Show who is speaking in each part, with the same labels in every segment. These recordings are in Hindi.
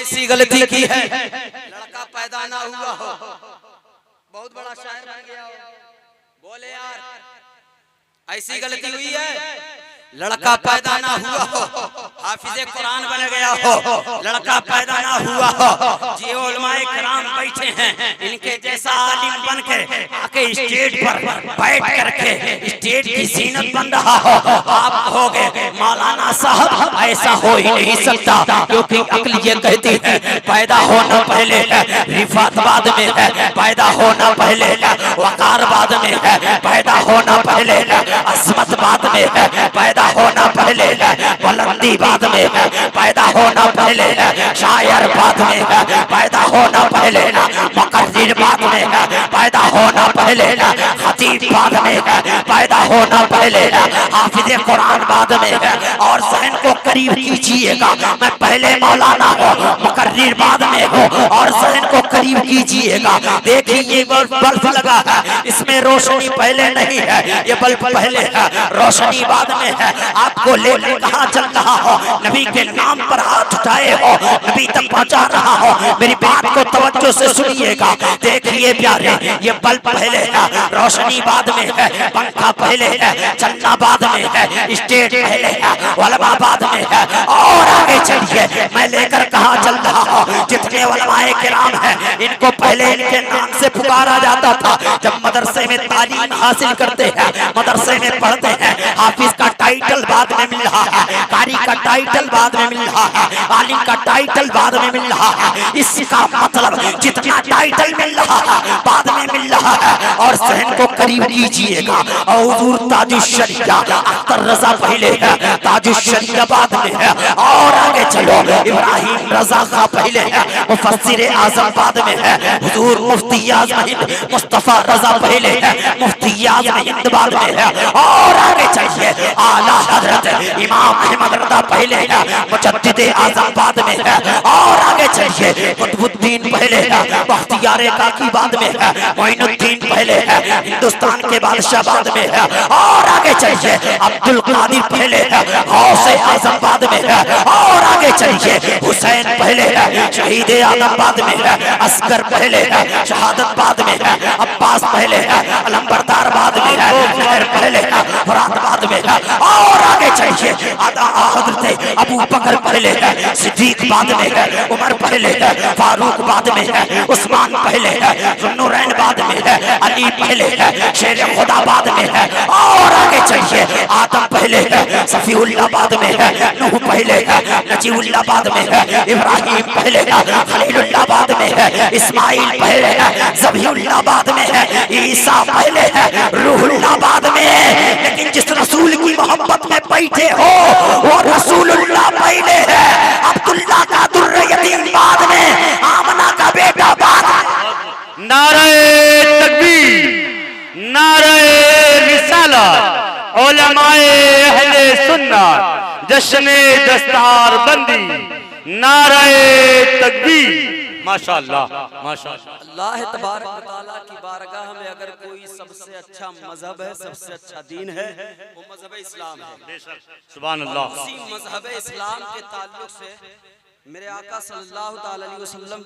Speaker 1: सी गलती की है, लड़का पैदा ना हुआ हो। बहुत बड़ा शायर बन गया हो, बोले यार ऐसी गलती हुई है, लड़का पैदा ना हुआ हो, हाफिज़े कुरान बन गया हो, लड़का पैदा ना हुआ हो। जी उलमाए किराम बैठे हैं, इनके जैसा आलिम बन के आके स्टेज पर बैठ करके स्टेज की जीनत बन रहा हो, आप कहोगे मौलाना साहब ऐसा हो ही नहीं सकता, क्योंकि अक्ल ये कहती है पैदा होना पहले है, रिफात बाद में है, पैदा होना पहले है, वकार बाद में है, पैदा होना पहले है, असमत बाद में है, पैदा होना पहले है, बुलंदी बाद में है, पैदा होना पहले है, शायर बाद में है, पैदा होना पहले है, मुकर्रिर बाद में है, पैदा होना पहले है, खतीब बाद में है, पैदा होना पहले है, हाफिज़े कुरान बाद में है। और ज़हन को करीब कीजिएगा, मैं पहले मौलाना हूँ, मुकर्रिर बाद में हूँ, और ज़हन को करीब कीजिएगा। देखिए ये बल्ब लगा है, इसमें रोशनी पहले नहीं है, ये बल्ब पहले है, रोशनी बाद में है। आपको लेकर कहाँ चल रहा हो, नबी के नाम पर हाथ उठाए हो, नबी तक पहुँचा रहा हो, मेरी बात को तवज्जो से सुनिएगा। देखिए प्यारे, ये बल्ब पहले है, रोशनी बाद में है, पंखा पहले है, चलना बाद में है, स्टेज पहले है, उलमा बाद में है। और आगे चलिए, मैं लेकर कहाँ चल रहा हूँ, जितने उलमाए किराम हैं इनको पहले इनके नाम से पुकारा जाता था। जब मदरसे में तालीम हासिल करते हैं, मदरसे में पढ़ते हैं, हाफिज का टाइटल बाद में मिल रहा है, कारी का टाइटल बाद में मिल रहा है, आलिम का टाइटल बाद में मिल रहा है। इसका मतलब जितना टाइटल मिल रहा है बाद में मिल रहा है। और सहन को करीब कीजिएगा, और हुजूर ताजुश्शरिया अख्तर रजा पहले है, ताजुश्शरिया बाद में है। और आगे चलो, इब्राहिम रजा खां पहले है, मुफस्सिर आज़म बाद में है, हुजूर मुफ्ती आज़म हिंद मुस्तफा रजा पहले है, मुफ्ती आज़म हिंद बाद में है। और आगे चलिए, आला हजरत इमाम अहमद रज़ा पहले है, मुजद्दिद आज़म बाद में है। और आगे चलिए, कुतुबुद्दीन पहले है, बख्तियार काकी बाद में है, मोइनुद्दीन पहले है, हिंदुस्तान के बादशाह बाद में है। और आगे चलिए, अब्दुल कादिर पहले है, गौसे आज़म बाद में है। और आगे चलिए, हुसैन पहले है, शहीद आदम बाद में है, असगर पहले है, शहादत बाद में है, अब्बास पहले है, अलंबरदार बाद में है, नहर पहले है, फरात बाद में है। और आगे चलिए, हज़रत अबू बकर पहले है, सिद्दीक बाद में है, उमर पहले है, फारूक बाद में है, उस्मान पहले है, ज़ुन्नुरैन बाद में है, अली पहले है, शेर खुदा बाद में है। और आगे चलिए, आदम पहले है, सफीउल्लाह बाद में है, नूह पहले है, नजीउल्लाह बाद में है, इब्राहिम पहले है, खलीलुल्लाह बाद में है, इस्माइल पहले है, ज़बीहुल्लाह बाद में है, ईसा पहले है, रूहुल्लाह बाद में है। लेकिन जिस रसूल की मोहब्बत में बैठे हो वो रसूलुल्लाह पहले है, अब्दुल्लाह का दुर्र यतीम बाद में, आमना का बेटा बाद में।
Speaker 2: नारे तकबीर, नारे रिसालत, उलमाए अहले सुन्नत, जश्ने दस्तार बंदी, नारे तकबीर। माशाअल्लाह, माशाअल्लाह।
Speaker 1: अल्लाह तबारक व तआला की बारगाह में अगर कोई सबसे अच्छा मजहब है, सबसे अच्छा दीन है, वो मजहब इस्लाम है।
Speaker 2: सुभान अल्लाह।
Speaker 1: उसी मजहब इस्लाम के ताल्लुक से मेरे आका सल्लल्लाहु ताला अलैहि वसल्लम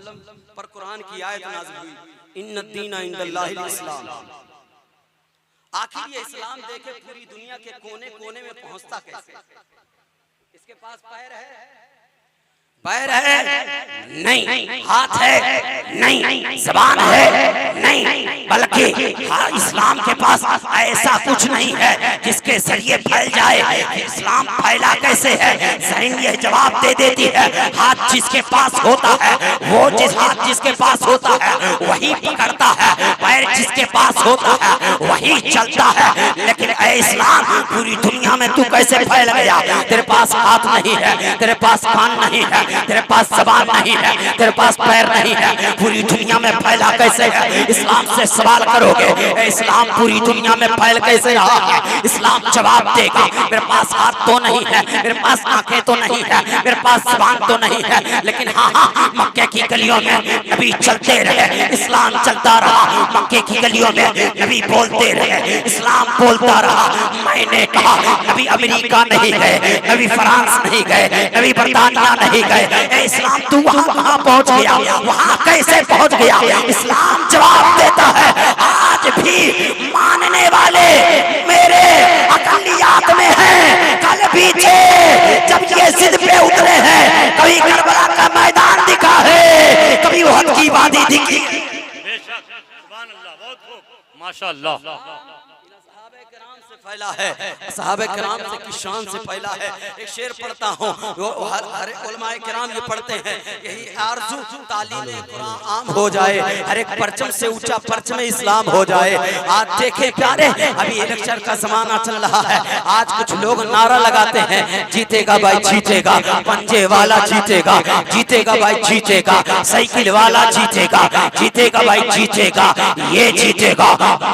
Speaker 1: पर कुरान की आयत नाज़िल हुई, इन्नद्दीन इंदल्लाहिल इस्लाम। आखिर ये इस्लाम देखे पूरी दुनिया के कोने कोने में पहुंचता कैसे? इसके पास पैर है, पैर है नहीं, हाथ है नहीं, ज़बान है नहीं, बल्कि इस्लाम के पास ऐसा कुछ नहीं है जिसके जरिए फैल जाए। इस्लाम फैला कैसे है? ज़हन ये जवाब दे देती है, हाथ जिसके पास होता है वो हाथ जिसके पास होता है वही पकड़ता है, पैर जिसके पास होता है वही चलता है। लेकिन ऐ इस्लाम, पूरी दुनिया में तू कैसे फैल गया? तेरे पास हाथ नहीं है, तेरे पास कान नहीं है, तेरे पास ज़बान नहीं है, तेरे पास पैर नहीं है, पूरी दुनिया में फैला कैसे है? इस्लाम से सवाल करोगे, इस्लाम पूरी दुनिया में फैल कैसे रहा है? इस्लाम जवाब देगा, मेरे पास हाथ तो नहीं है, मेरे पास आंखें तो नहीं है, मेरे पास ज़बान तो नहीं है, लेकिन हाँ, मक्के की गलियों में नबी चलते रहे, इस्लाम चलता रहा। मक्के की गलियों में नबी बोलते रहे, इस्लाम बोलता रहा। मैंने कहा नबी अमेरिका नहीं गए, नबी फ्रांस नहीं गए, नबी बरतानिया नहीं गए, इस्लाम तू वहां
Speaker 3: वहां पहुंच गया, वहां कैसे पहुंच गया? इस्लाम जवाब देता है, आज भी मानने वाले मेरे अकलियात में हैं, कल भी थे जब ये जिद पे उतरे हैं। कभी करबला का मैदान दिखा है, कभी उहद की वादी दिखी।
Speaker 2: बेशक, सुभान अल्लाह, बहुत खूब, माशाअल्लाह।
Speaker 1: फैला है, सहाबे किराम से की शान से फैला है। एक शेर पढ़ता हूँ, हर उलमाए किराम ये पढ़ते हैं, यही आरज़ू तालीम कुरान आम हो जाए, हर एक परचम से ऊंचा परचम इस्लाम हो जाए। आज देखें प्यारे, अभी इलेक्शन का जमाना चल रहा है, आज कुछ लोग नारा लगाते हैं, जीतेगा भाई जीतेगा, पंजे वाला जीतेगा, जीतेगा भाई जीतेगा, साइकिल वाला जीतेगा, जीतेगा भाई जीतेगा, ये जीतेगा।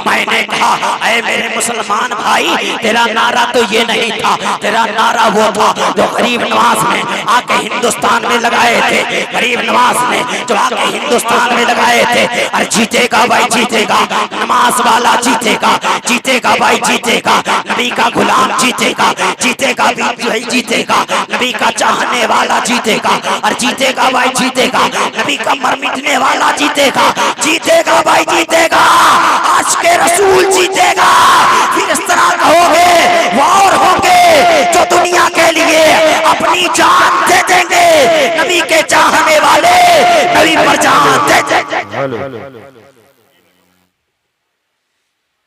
Speaker 1: मैंने कहा, ऐ मेरे मुसलमान भाई, तेरा नारा तो ये नहीं था, तेरा नारा वो था जो गरीब नवाज में आके हिंदुस्तान में लगाए थे, गरीब नवाज में जो आके हिंदुस्तान में लगाए थे। और जीतेगा भाई जीतेगा, नमाज वाला जीतेगा, जीतेगा भाई जीतेगा, नबी का गुलाम जीतेगा, जीतेगा भाई जीतेगा, नबी का चाहने वाला जीतेगा, और जीतेगा भाई जीतेगा, नबी का मर मिटने वाला जीतेगा, जीतेगा भाई जीतेगा, आज के रसूल जीतेगा। फिर इस तरह कहोगे वार होंगे जो दुनिया के लिए अपनी जान दे देंगे, नबी के चाहने वाले नबी पर जान दे देंगे।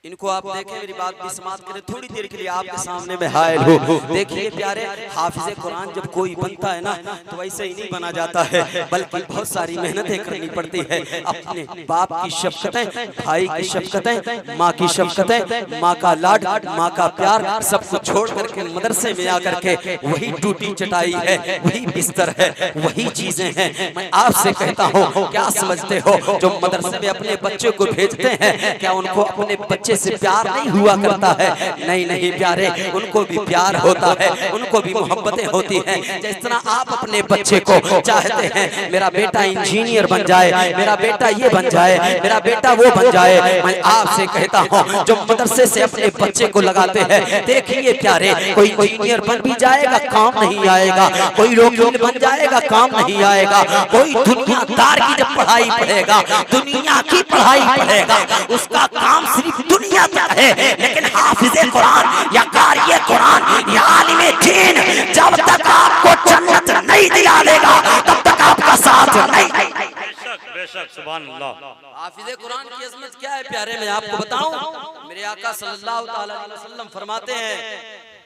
Speaker 1: इनको आप देखें, मेरी बात भी समाप्त करें, थोड़ी देर के लिए आपके सामने में हायल हो। देखिए प्यारे, हाफिज़े कुरान जब कोई बनता है ना, तो वैसे ही नहीं बना जाता है, बल्कि बहुत सारी मेहनतें करनी पड़ती है। अपने बाप की शफ़क़तें, भाई की शफ़क़तें, माँ की शफ़क़तें, माँ का लाड, माँ का प्यार, सब कुछ छोड़ करके मदरसे में आकर के वही टूटी चटाई है, वही बिस्तर है, वही चीजें हैं। मैं आपसे कहता हूँ, क्या समझते हो जो मदरसे में अपने बच्चों को भेजते हैं, क्या उनको अपने बच्चे से प्यार नहीं हुआ करता है? नहीं नहीं प्यारे, उनको भी प्यार होता है, उनको भी मोहब्बतें होती हैं। जिस तरह आप अपने बच्चे को चाहते हैं, मेरा बेटा इंजीनियर बन जाए, मेरा बेटा ये बन जाए, मेरा बेटा वो बन जाए, मैं आपसे कहता हूँ जो मदरसे से अपने बच्चे को लगाते हैं, देखिए प्यारे, कोई इंजीनियर बन भी जाएगा काम नहीं आएगा, कोई वकील बन जाएगा काम नहीं आएगा, कोई दुनियादार की जब पढ़ाई पढ़ेगा, दुनिया की पढ़ाई पढ़ेगा, उसका काम सिर्फ दुनिया तक है। लेकिन हाफिज़े कुरान या कारी कुरान या आलिमे दीन जब तक आपको जन्नत नहीं दिला देगा, तब तक आपका साथ नहीं।
Speaker 2: बेशक बेशक, सुभान अल्लाह।
Speaker 1: हाफिज़े कुरान की अज़मत क्या है प्यारे, मैं आपको बताऊं। मेरे आका सल्लल्लाहु अलैहि वसल्लम फरमाते हैं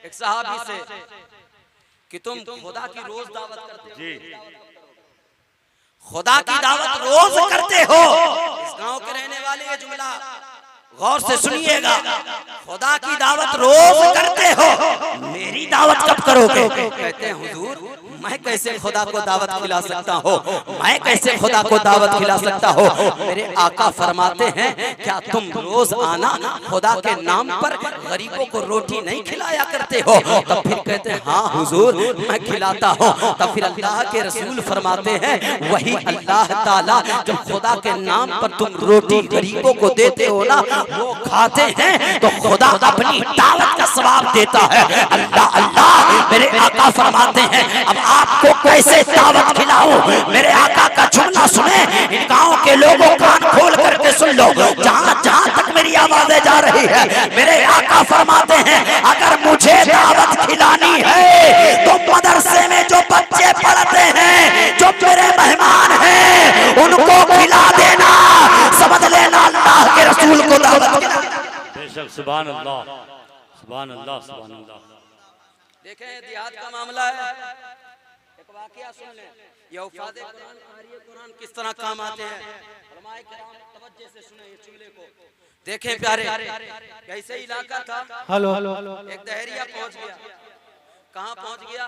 Speaker 1: एक सहाबी से कि तुम खुदा की रोज दावत करते हो,
Speaker 2: जी,
Speaker 1: खुदा की दावत रोज करते हो। इस गांव के रहने वाले ये जुमला गौर से सुनिएगा, खुदा की दावत रोज करते हो, मेरी दावत कब करोगे? कहते हैं हुजूर, मैं कैसे खुदा को दावत खिला सकता हूँ, मैं कैसे खुदा को दावत खिला सकता हूँ? मेरे आका फरमाते हैं, क्या तुम रोज आना खुदा के नाम पर गरीबों को रोटी नहीं खिलाया करते हो? तब फिर कहते हैं हाँ हुजूर, मैं खिलाता हूँ। तब फिर अल्लाह के रसूल फरमाते हैं, वही अल्लाह ताला जब खुदा के नाम पर तुम रोटी गरीबों को देते हो ना, वो खाते हैं, तो खुदा अपनी दावत का सवाब देता है। अल्लाह अल्लाह, मेरे आका फरमाते हैं, अब आपको कैसे दावत खिलाऊं? मेरे आका का जुमला सुने, इन गांव के लोगों कान खोल करके सुन लो, जहां जहां तक मेरी आवाजें जा रही है। मेरे आका फरमाते हैं, अगर मुझे दावत खिलानी है तो मदरसे में जो बच्चे पढ़ते हैं, जो मेरे मेहमान हैं, उनको खिला देना। समझ लेना, अल्लाह के रसूल को दावत खिला।
Speaker 2: बेशक, सुभान अल्लाह, सुभान अल्लाह, सुभान अल्लाह।
Speaker 1: देखें इतिहाद का मामला है, एक वाकया सुन लें, ये उफादे कुरान, कारी कुरान किस तरह काम आते हैं। उलमाए किराम तवज्जो से सुने ये जुमले को। देखें प्यारे, कैसे इलाका था,
Speaker 4: हेलो हेलो हेलो,
Speaker 1: एक दहरिया पहुंच गया। कहां पहुंच गया?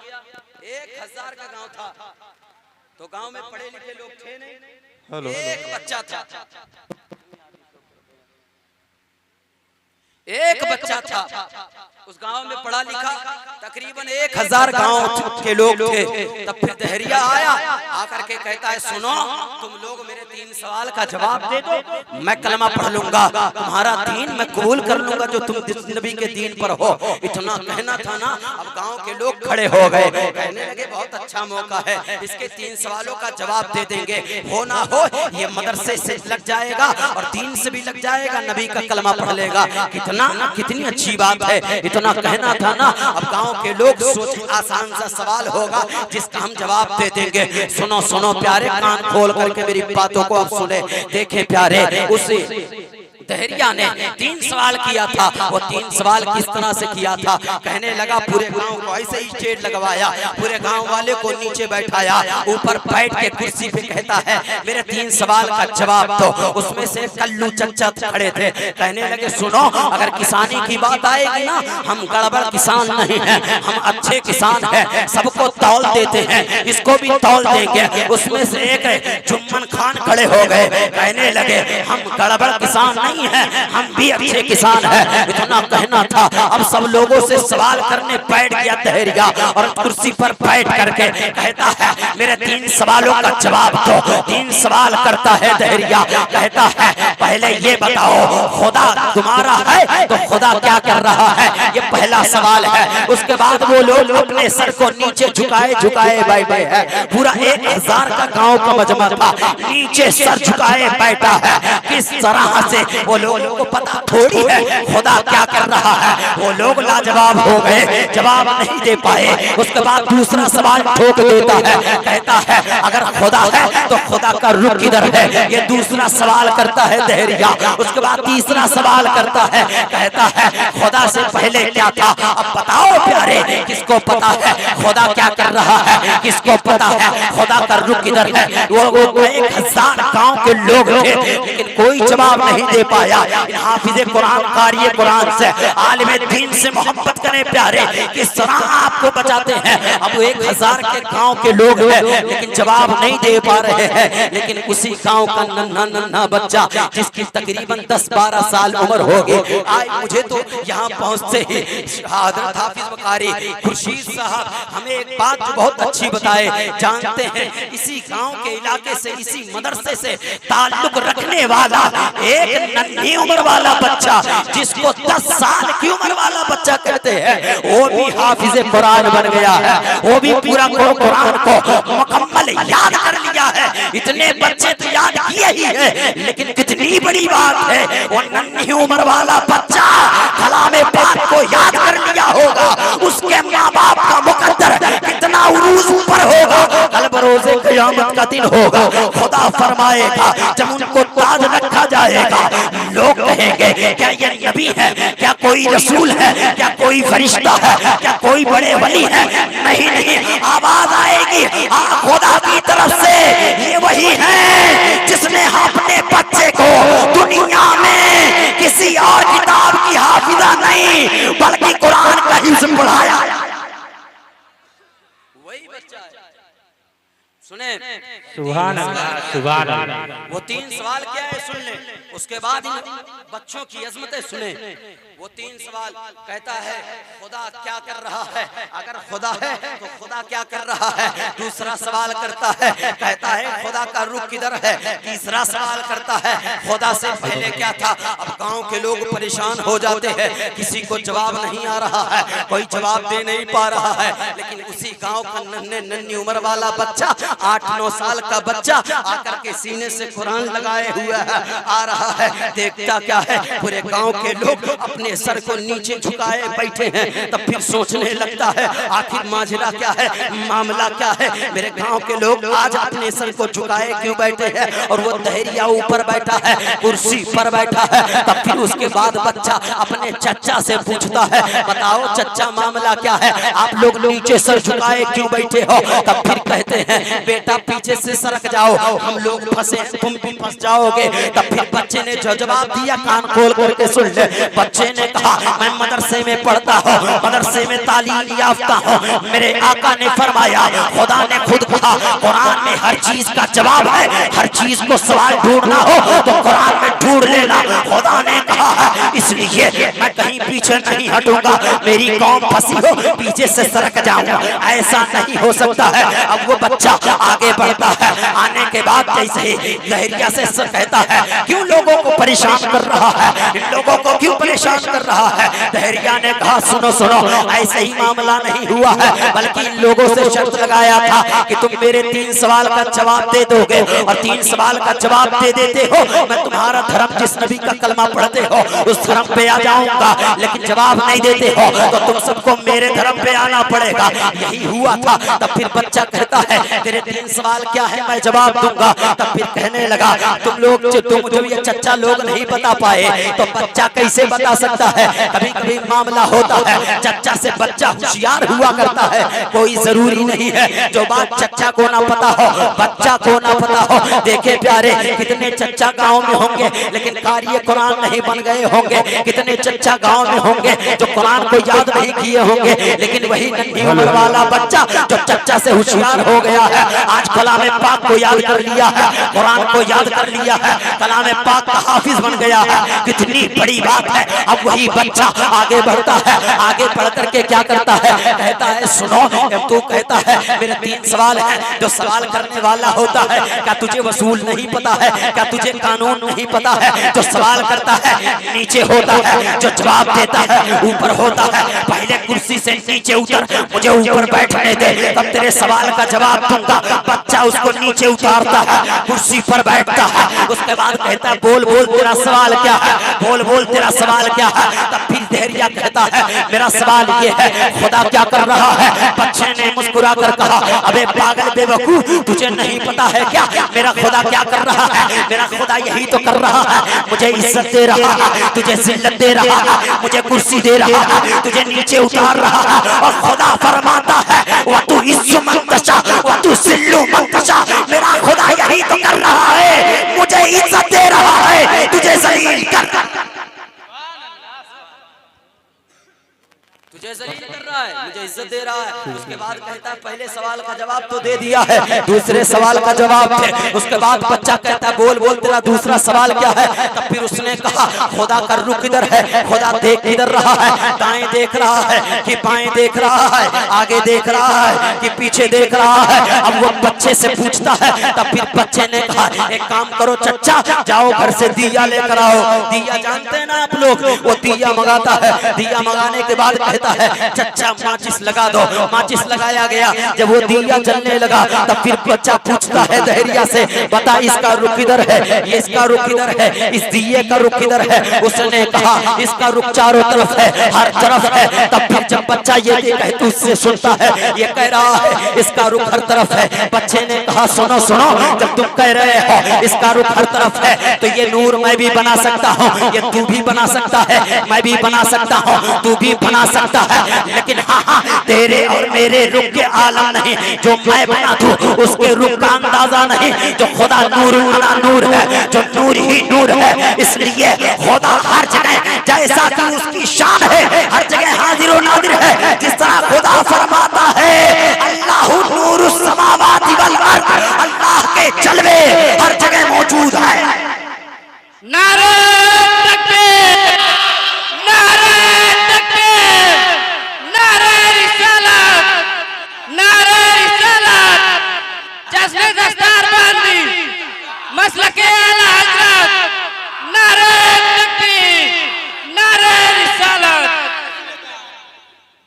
Speaker 1: 1000 का गांव था, तो गांव में पढ़े लिखे लोग थे नहीं, एक बच्चा था, एक बच्चा था। उस गांव में पढ़ा लिखा तकरीबन 1000 गांव के लोग थे। तब फिर दहरिया आया, आकर के कहता है सुनो, तुम लोग मेरे 3 सवाल का जवाब दे दो, मैं कलमा पढ़ लूंगा, तुम्हारा दीन मैं कबूल कर लूंगा जो तुम जिस नबी के दीन पर हो। इतना कहना था ना, अब गांव के लोग खड़े हो गए, कहने लगे बहुत अच्छा मौका है, इसके 3 सवालों का जवाब दे देंगे, हो ना हो ये मदरसे से लग जाएगा और दीन से भी लग जाएगा, नबी का कलमा पढ़ लेगा। कितनी अच्छी बात है, इतना कहना था ना। अब गांव के लोग सोचे आसान सा सवाल होगा जिसका हम जवाब दे देंगे। सुनो सुनो प्यारे, कान खोल करके मेरी बातों को अब सुने। देखें प्यारे, उसी दहरिया ने 3 सवाल किया था। वो 3 सवाल किस तरह से किया था, कहने लगा पूरे गांव को ऐसे ही स्टेज लगवाया, पूरे गांव वाले को नीचे बैठाया, ऊपर बैठ के कुर्सी पे कहता है मेरे 3 सवाल का जवाब दो। उसमें से कल्लू चच्चा खड़े थे, कहने लगे सुनो, अगर किसानी की बात आएगी ना, हम गड़बड़ किसान नहीं है, हम अच्छे किसान हैं, सबको तौल देते हैं, इसको भी तौल देंगे। उसमें से एक जुम्मन खान खड़े हो गए, कहने लगे हम गड़बड़ किसान नहीं है, हम भी अच्छे किसान हैं। इतना कहना था। अब सब लोगों से सवाल करने बैठ गया दहरिया और कुर्सी पर बैठ करके कहता है मेरे 3 सवालों का जवाब दो। 3 सवाल करता है दहरिया, कहता है पहले ये बताओ खुदा तुम्हारा है तो खुदा क्या कर रहा है, ये पहला सवाल है। उसके बाद वो लोग अपने सर को नीचे झुकाए झुकाए बैठे हैं। पूरा 1000 का गांव का मजमा था, नीचे सर झुकाए बैठा है। किस तरह से वो लोगों को पता थोड़ी है खुदा क्या कर रहा है। वो लोग लाजवाब हो गए, जवाब नहीं दे पाए। उसके बाद दूसरा सवाल ठोक देता है, कहता है अगर खुदा है तो खुदा का रुख किधर है, ये दूसरा सवाल करता है दहरिया। उसके बाद तीसरा सवाल करता है, कहता है खुदा से पहले क्या था। अब बताओ प्यारे, किसको पता है खुदा क्या कर रहा है, किसको पता है खुदा का रुख किधर है। वो 1000 गांव के लोग थे, लेकिन कोई जवाब नहीं दे पाया। हाफिज़े कुरान, कारी कुरान से, आलिम दीन से मोहब्बत करें प्यारे, किस तरह आपको बचाते हैं। अब 1000 के गांव के लोग हैं, लेकिन जवाब नहीं दे पा रहे हैं। लेकिन उसी गांव का नन्हा नन्हा बच्चा जिसकी तकरीबन 10-12 साल उम्र होगी, आज मुझे तो यहाँ पहुँचते ही हज़रत हाफिज़ कारी खुर्शीद साहब हमें एक बात जो बहुत अच्छी बताए। जानते हैं इसी गांव के इलाके से, इसी मदरसे से ताल्लुक रखने वाला एक नन्ही उम्र वाला बच्चा, जिसको 10 साल की उम्र वाला बच्चा कहते हैं, वो भी हाफिज़े कुरान बन गया है। वो भी पूरा कुरान को मुकम्मल याद कर लिया है। इतने बच्चे तो याद किए ही है, लेकिन कितनी बड़ी बात है वो नन्ही उम्र वाला बच्चा कलामे पाक को याद कर लिया होगा। उसके माँ बाप का मुकद्दर कितना उरूज ऊपर होगा। कल बरोज़े क़यामत का दिन होगा, खुदा फरमाएगा जब उनको ताज रखा जाएगा, लोग कहेंगे क्या ये नबी है, क्या कोई रसूल है, क्या कोई फरिश्ता है, क्या कोई बड़े वली है। नहीं नहीं, आवाज आएगी खुदा की तरफ से, ये वही है जिसने अपने बच्चे को दुनिया में किसी और किताब की हाफिजा नहीं बल्कि कुरान का हिफ्ज़ पढ़ाया। वही बच्चा है। सुने,
Speaker 4: सुभान अल्लाह, सुभान अल्लाह।
Speaker 1: वो 3 सवाल क्या है सुन ले, उसके बाद इन बच्चों की अजमतें सुने। वो 3 सवाल कहता है खुदा क्या कर रहा है, अगर खुदा है तो खुदा क्या कर रहा है। दूसरा सवाल करता है, कहता है खुदा का रुख किधर है। तीसरा सवाल करता है खुदा से पहले क्या था। अब गांव के लोग परेशान हो जाते हैं, किसी को जवाब नहीं आ रहा है, कोई जवाब दे नहीं पा रहा है। लेकिन उसी गांव का नन्ही उम्र वाला बच्चा, 8-9 साल का बच्चा आकर के सीने से कुरान लगाए हुआ है, आ रहा है। देखता क्या है, पूरे गांव के लोग अपने सर को नीचे झुकाए बैठे हैं। तब फिर सोचने लगता है आखिर माजरा क्या है, मामला क्या है। मेरे गांव के लोग आज अपने सर को झुकाए क्यों बैठे हैं, और वो दहरिया ऊपर बैठा है, कुर्सी पर बैठा है। तब फिर उसके बाद बच्चा अपने चच्चा से पूछता है बताओ चच्चा मामला क्या है, आप लोग नीचे सर झुकाए क्यों बैठे हो। तब फिर कहते हैं बेटा पीछे से सरक जाओ, हम लोग फंसे, तुम भी फंस जाओगे। तब फिर बच्चे ने जो जवाब दिया कान खोल करके सुन ले। बच्चे
Speaker 3: ने कहा मैं मदरसे में पढ़ता हूँ, मदरसे में तालीम याफ्ता हूँ। मेरे आका ने फरमाया, खुदा ने खुद कहा कुरान में हर चीज का जवाब है, हर चीज को सवाल ढूंढना हो तो कुरान में ढूंढ लेना, खुदा ने कहा है। इसलिए मैं कहीं पीछे नहीं हटूंगा, मेरी कौम फंसी हो पीछे से सरक जाऊंगा, ऐसा नहीं हो सकता है। अब वो बच्चा आगे बढ़ता है, आने के बाद जैसे ही लहरिया से कहता है क्यों लोगों को परेशान कर रहा है, इन लोगों को क्यों परेशान कर रहा है। लहरिया ने कहा सुनो सुनो, ऐसे ही मामला नहीं हुआ है, बल्कि इन लोगों से शर्त लगाया था कि तुम मेरे 3 सवाल का जवाब दे दोगे, और 3 सवाल का जवाब दे देते हो मैं तुम्हारा धर्म, जिस नबी का कलमा पढ़ते हो उस धर्म पे आ जाऊंगा। लेकिन जवाब नहीं देते हो तो तुम सबको मेरे धर्म पे आना पड़ेगा। यही हुआ था। तब फिर बच्चा कहता है तेरे 3 सवाल क्या है, मैं जवाब दूंगा। तब फिर कहने लगा तुम लोग जो ये चच्चा लोग नहीं बता पाए तो बच्चा कैसे बता सकता है। कभी कभी मामला होता है चच्चा से बच्चा होशियार हुआ करता है, कोई जरूरी नहीं है जो बात चच्चा को ना पता हो बच्चा को ना पता हो। देखे प्यारे, कितने चच्चा गांव में होंगे लेकिन कार्य कुरान नहीं बन गए होंगे, कितने चच्चा गांव में होंगे जो कुरान को याद नहीं किए होंगे, लेकिन वही नन्ही उम्र वाला बच्चा जो चच्चा से होशियार हो गया है, आज कलाम पाक को याद कर लिया है, कुरान को याद कर लिया है, कलाम पाक का हाफिज बन गया है। कितनी बड़ी बात है। अब वही बच्चा आगे बढ़ता है, आगे बढ़ करके क्या करता है, कहता है सुनो, तू कहता है मेरे 3 सवाल हैं, जो सवाल करने वाला होता है क्या तुझे वसूल नहीं पता है, क्या तुझे कानून नहीं पता है। जो सवाल करता है नीचे होता है, जो जवाब देता है ऊपर होता है। पहले कुर्सी से नीचे उतर, मुझे ऊपर बैठने दे, तब तेरे सवाल का जवाब दूंगा। बच्चा उसको नीचे उतारता है, कुर्सी पर बैठता है, उसके बाद कहता है बोल बोल तेरा सवाल क्या है, बोल बोल तेरा सवाल क्या है। तब फिर धैर्य कहता है मेरा सवाल ये है खुदा क्या कर रहा है। बच्चे ने मुस्कुरा कर कहा अबे पागल बेवकूफ, तुझे नहीं पता है क्या मेरा खुदा क्या कर रहा है। मेरा खुदा यही तो कर रहा है, मुझे इज्जत दे रहा है, तुझे जिल्लत दे रहा है, मुझे कुर्सी दे रहा है, तुझे नीचे उतार रहा है। और खुदा फरमाता है वह तू इज्जत मंतशा वह तू सिल्लू मंतशा, मेरा खुदा यही तो कर रहा है, मुझे इज्जत दे रहा है, तुझे जलील कर
Speaker 1: तुझे जलील कर रहा है, मुझे इज्जत दे रहा है। उसके बाद कहता है पहले सवाल का जवाब तो दे दिया है, दूसरे सवाल का जवाब थे। उसके बाद बच्चा कहता है बोल बोल तेरा दूसरा सवाल क्या है। तब फिर उसने कहा खुदा का रुख किधर है, खुदा देख किधर रहा है, दाएं देख रहा है कि बाएं देख रहा है, आगे देख रहा है कि पीछे देख रहा है। अब वो बच्चे से पूछता है। तब फिर बच्चे ने कहा एक काम करो चच्चा, जाओ घर से दिया लेकर आओ। दिया जानते हैं ना आप लोग, वो दिया मंगाता है। दिया मंगाने के बाद कहता है चच्चा माचिस लगा दो। माचिस लगाया गया। जब वो दिया जलने लगा तब फिर बच्चा पूछता है धैर्य से बता इसका रुख किधर है, इसका रुख किधर है, इस दिए का रुख किधर है। उसने कहा इसका रुख चारों तरफ है, हर तरफ है। तब फिर जब बच्चा ये कहते उससे सुनता है, ये कह रहा है इसका रुख हर तरफ है। बच्चे ने कहा सुनो सुनो, जब तुम कह रहे हो इसका रुख हर तरफ है तो ये नूर मैं भी बना सकता हूँ, ये तू भी बना सकता है, मैं भी बना सकता हूँ, तू भी बना सकता है। लेकिन हाँ हाँ तेरे और मेरे रुख के आलम नहीं, जो मैं बना दूं उसके रुख का अंदाजा नहीं। जो खुदा नूर वाला नूर है, जो नूर ही नूर है, इसलिए खुदा हर जगह जैसा कि उसकी शान है हर जगह हाजिर और नादिर है। जिस तरह खुदा फरमाता है अल्लाहु नूरुस समावाति वल अर्द, अल्लाह के जलवे हर जगह मौजूद है।
Speaker 5: नारे तकबीर, नारे तकबीर, नारे रिसालत, नारे रिसालत, जश्न दस्तारबंदी, मसलके आला हजरत, नारे तकबीर, नारे रिसालत।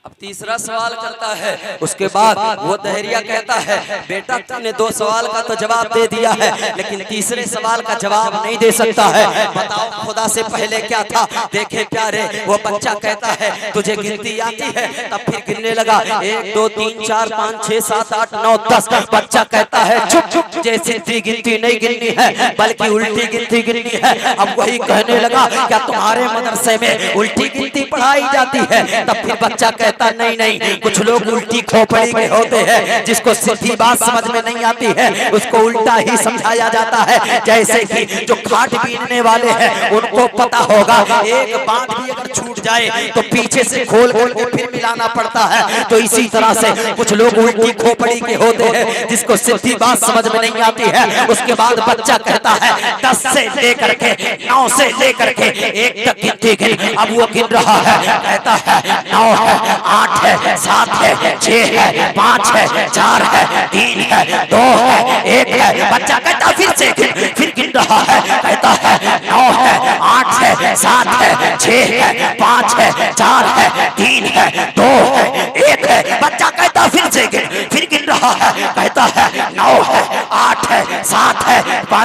Speaker 1: अब तीसरा सवाल करता है। उसके बाद वो दहरिया कहता है बेटा तुमने 2 सवाल का तो जवाब दे दिया है, लेकिन तीसरे सवाल का जवाब नहीं दे सकता है। बताओ खुदा से पहले क्या था। देखे प्यारे, वो बच्चा कहता है तुझे गिनती आती है। तब फिर गिनने लगा 1 2 3 4 5 6 7 8 9 10। बच्चा कहता है चुप चुप, जैसे गिनती नहीं गिननी है बल्कि उल्टी गिनती गिननी है। अब वही कहने लगा क्या तुम्हारे मदरसे में उल्टी गिनती पढ़ाई जाती है। तब फिर बच्चा कहता नहीं नहीं, कुछ लोग उल्टी खोपड़ी के होते हैं, जिसको सीधी बात समझ में नहीं आती है उसको उल्टा ही समझाया जाता है। जैसे कि जो खाट बीनने वाले हैं उनको पता होगा एक बात भी अगर छूट
Speaker 3: टूट जाए तो पीछे से खोल करके फिर मिलाना पड़ता है। तो इसी तरह से कुछ लोग उल्टी खोपड़ी के होते हैं, जिसको सीधी बात समझ में नहीं आती है। उसके बाद बच्चा कहता है 10 से लेकर के 9 से लेकर के 1 तक गिनती गिन। अब वो गिन रहा है, कहता है 9 है, 8 है, 7 है, 6 है, 5 है, 4 है, 3 है, 2 है, 1 है। बच्चा कहता फिर से गिन, फिर गिन रहा है, कहता है 9 है, 8 है, 7 है, 6 है, 5 है, 4 है, 3 है, 2 है, 1 है। बच्चा कहता फिर से गिन, फिर गिन रहा है, कहता है 9 है, 8 है, 7 है,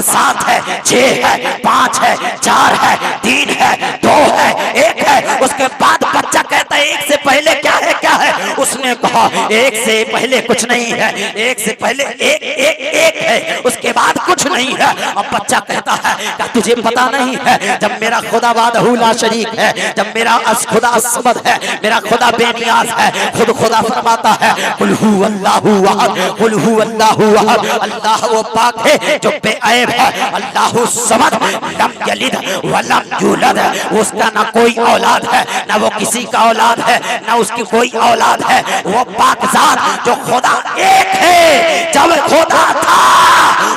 Speaker 3: 7 है, 6 है, 5 है, 4 है, 3 है, 2 है, 1 है। उसके बाद बच्चा कहता है 1 से पहले क्या है, क्या है? उसने कहा 1 से पहले कुछ नहीं है, 1 से पहले 1 1 1 है, उसके बाद कुछ नहीं है। अब बच्चा कहता है क्या तुझे पता नहीं है, जब मेरा खुदा वाहदहू ला शरीक है, जब मेरा खुदा समद है, मेरा खुदा बेनियाज है, खुद खुदा फरमाता है कुल हु अल्लाहु अहद, कुल हु अल्लाहु अहद, अल्लाह वो पाक है जो बेऐब है, अल्लाहु समद लम यलिद व लम यूलद, उसका ना कोई औलाद है, ना वो किसी का औलाद है, ना उसकी कोई औलाद है। वो पाक जात जो खुदा एक है, जब खुदा था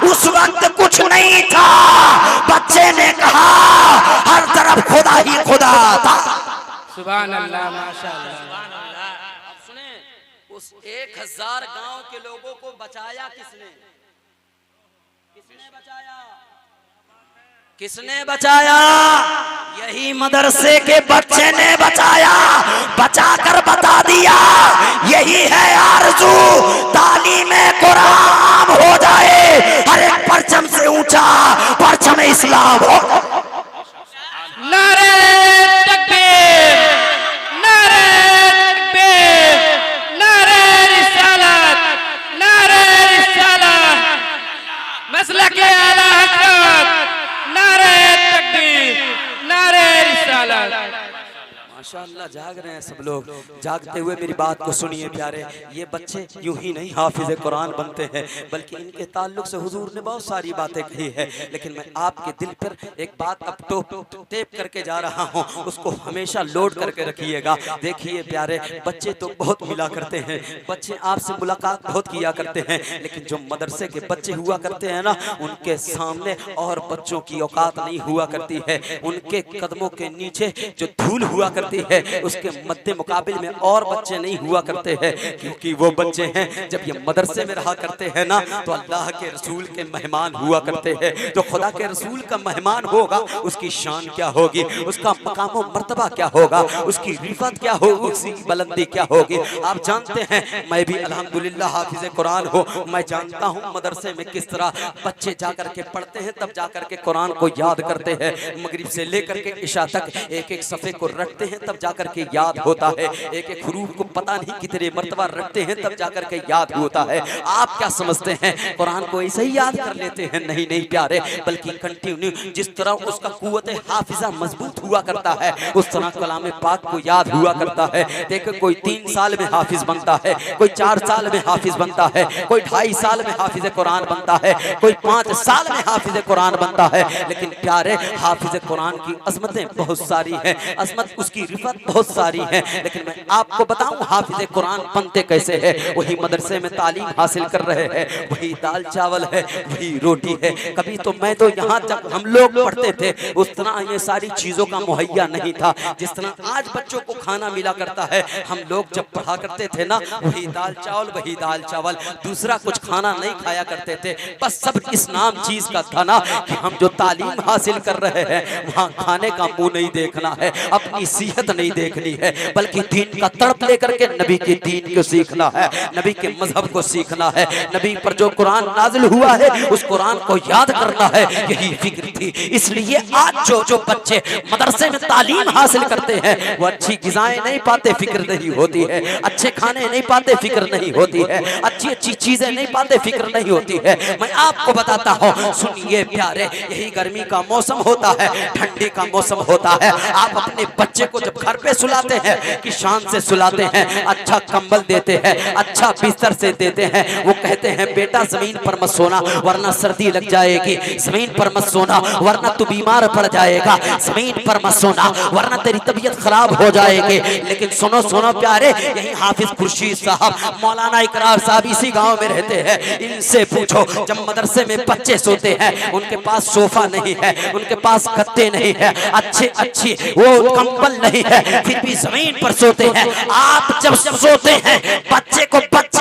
Speaker 3: उस वक्त कुछ नहीं था। बच्चे ने कहा हर तरफ खुदा ही खुदा था।
Speaker 5: सुभान अल्लाह, माशाअल्लाह।
Speaker 1: अब सुने, उस 1000 गांव के लोगों को बचाया किसने? किसने बचाया? किसने बचाया?
Speaker 3: यही मदरसे के बच्चे ने बचाया, बचाकर बता दिया यही है आरज़ू, तालीमे कुरान हो जाए, हर एक परचम से ऊंचा परचम इस्लाम हो।
Speaker 5: नारे तकबीर, नारे तकबीर, नारे रिसालत, नारे रिसालत, मसलके आला हज़रत, नारे तकबीर, नारे रिसालत।
Speaker 1: माशाअल्लाह जाग रहे हैं सब लोग। जागते हुए मेरी बात को सुनिए प्यारे, ये बच्चे यूं ही नहीं हाफिज कुरान बनते हैं, बल्कि इनके ताल्लुक से हुजूर ने बहुत सारी बातें कही है। लेकिन मैं आपके दिल पर एक बात अब टेप करके जा रहा हूं, उसको हमेशा लोड करके रखिएगा। देखिए प्यारे, बच्चे तो बहुत मिला करते हैं, बच्चे आपसे मुलाकात बहुत किया करते हैं, लेकिन जो मदरसे के बच्चे हुआ करते हैं ना, उनके सामने और बच्चों की औकात नहीं हुआ करती है। उनके कदमों के नीचे जो धूल हुआ करती है, उसके मध्य मुकाबिल में और बच्चे नहीं हुआ करते हैं, क्योंकि वो बच्चे हैं जब ये मदरसे में रहा करते हैं ना, तो अल्लाह के रसूल के मेहमान हुआ करते हैं। जो खुदा के रसूल का मेहमान होगा उसकी शान क्या होगी, उसका मकाम और मर्तबा क्या होगा, उसकी रिफत क्या होगी, उसकी बुलंदी क्या होगी। आप जानते हैं, मैं भी अल्हम्दुलिल्लाह हाफिज कुरान हो, मैं जानता हूँ मदरसे में किस तरह बच्चे जाकर के पढ़ते हैं, तब जाकर के कुरान को याद करते हैं। मगरिब से लेकर के इशा तक एक एक सफ़े को रटते हैं, तब जाकर के याद होता है। एक एक हुरूफ को पता नहीं कितने मर्तबा रटते हैं, तब जाकर के याद होता है। आप क्या समझते हैं कुरान को ऐसे ही याद कर लेते हैं? नहीं नहीं प्यारे, बल्कि कंटिन्यू जिस तरह उसका कुव्वत हाफिजा मजबूत हुआ करता है, उस तरह कलाम पाक को याद हुआ करता है। देखो, कोई 3 साल में हाफिज बनता है, कोई 4 साल में हाफिज बनता है, कोई 2.5 साल में हाफिज कुरान बनता है, कोई 5 साल में हाफिज कुरान बनता है। लेकिन प्यारे, हाफिज कुरान की अजमतें बहुत सारी हैं, अजमत उसकी रिफत बहुत सारी है। लेकिन मैं आपको बताऊं हाफिज कुरान बनते कैसे है। वही मदरसे में तालीम हासिल कर रहे हैं, वही दाल चावल है, वही रोटी है। कभी तो मैं तो यहाँ जब हम लोग पढ़ते थे उस तरह ये सारी चीजों का मुहैया नहीं था, जिस तरह आज बच्चों को खाना मिला करता है। हम लोग जब पढ़ा करते थे ना, वही दाल चावल, वही दाल चावल, दूसरा कुछ खाना नहीं खाया करते थे। बस सब इस नाम चीज का था ना कि हम जो तालीम हासिल कर रहे हैं वहाँ खाने का मुंह नहीं देखना है, अपनी सेहत नहीं देखनी है, बल्कि दीन का तड़प लेकर के नबी के दीन को सीखना है, नबी के मजहब को सीखना है। नबी पर जो कुरान नाजिल हुआ है उस कुरान को याद करना है, यही फिक्र थी। इसलिए आज जो बच्चे मदरसे में तालीम हासिल करते हैं वो अच्छी ग़िज़ाएं नहीं पाते, फिक्र नहीं होती है, अच्छे खाने नहीं पाते, फिक्र नहीं होती है, अच्छी अच्छी चीजें नहीं पाते, फिक्र नहीं होती है। मैं आपको बताता हूँ, सुनिए प्यारे, यही गर्मी का मौसम होता है, ठंडी का मौसम होता है। आप अपने बच्चे को जब घर पे सुलाते हैं कि शान से सुलाते हैं,
Speaker 3: हैं, अच्छा कंबल देते हैं, अच्छा बिस्तर से देते हैं। वो कहते हैं बेटा जमीन पर मत सोना वरना सर्दी लग जाएगी, जमीन पर मत सोना वरना तू बीमार पड़ जाएगा, जमीन पर मत सोना वरना तेरी तबीयत खराब हो जाएगी। लेकिन सुनो सुनो प्यारे, यही हाफिज खुर्शीद साहब, मौलाना इकरार साहब इसी गांव में रहते हैं। इनसे पूछो, जब मदरसे में बच्चे सोते हैं उनके पास सोफा नहीं है, उनके पास गद्दे नहीं है, अच्छी वो कंबल नहीं है, फिर भी जमीन पर सोते हैं। आप जब सोते हैं बच्चे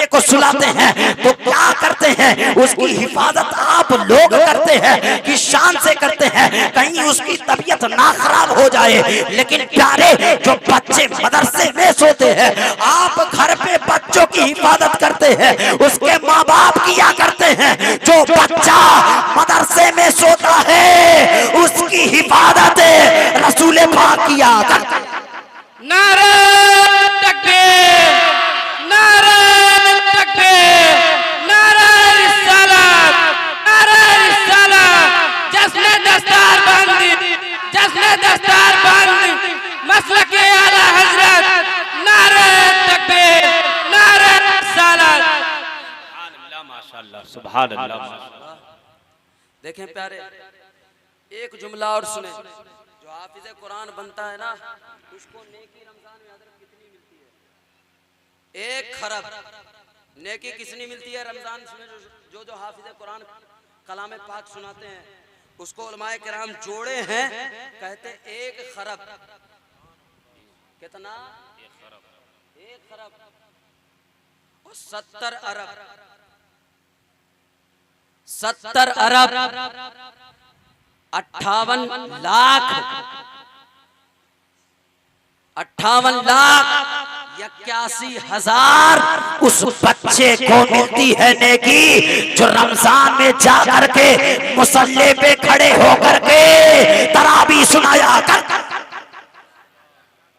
Speaker 3: को सुलाते हैं तो क्या करते हैं? उसकी हिफाजत आप लोग करते हैं कि शान से करते हैं, कहीं उसकी तबीयत ना खराब हो जाए। लेकिन प्यारे, जो बच्चे मदरसे में सोते हैं, आप घर पे बच्चों की हिफाजत करते हैं, उसके माँ बाप किया करते हैं। जो बच्चा मदरसे में सोता है उसकी हिफाजत रसूल पाक किया करते हैं।
Speaker 5: नारे तकबीर, नारे तकबीर, नारे रिसालत, नारे रिसालत। जश्न दस्तार बंदी, जश्न दस्तार बंदी, मसलके आला हजरत। नारे तकबीर, नारे रिसालत।
Speaker 2: माशाअल्लाह, सुभान अल्लाह, माशाअल्लाह।
Speaker 1: देखें प्यारे, एक जुमला और सुने। जो हाफिज़े कुरान बनता है ना, उसको नेकी रमजान में हज़रत कितनी मिलती है? 1 खरब नेकी कितनी मिलती है रमजान में? जो जो हाफिज़े कुरान कलाम पाक सुनाते हैं उसको उलमाए किराम जोड़े हैं, कहते 1 खरब। कितना? 1 खरब और 70 अरब, 70 अरब 58 लाख, 58 लाख
Speaker 3: 81,000 उस बच्चे को मिलती है नेकी जो रमजान में जा करके मुसल्ले पे खड़े होकर के तरावी सुनाया कर।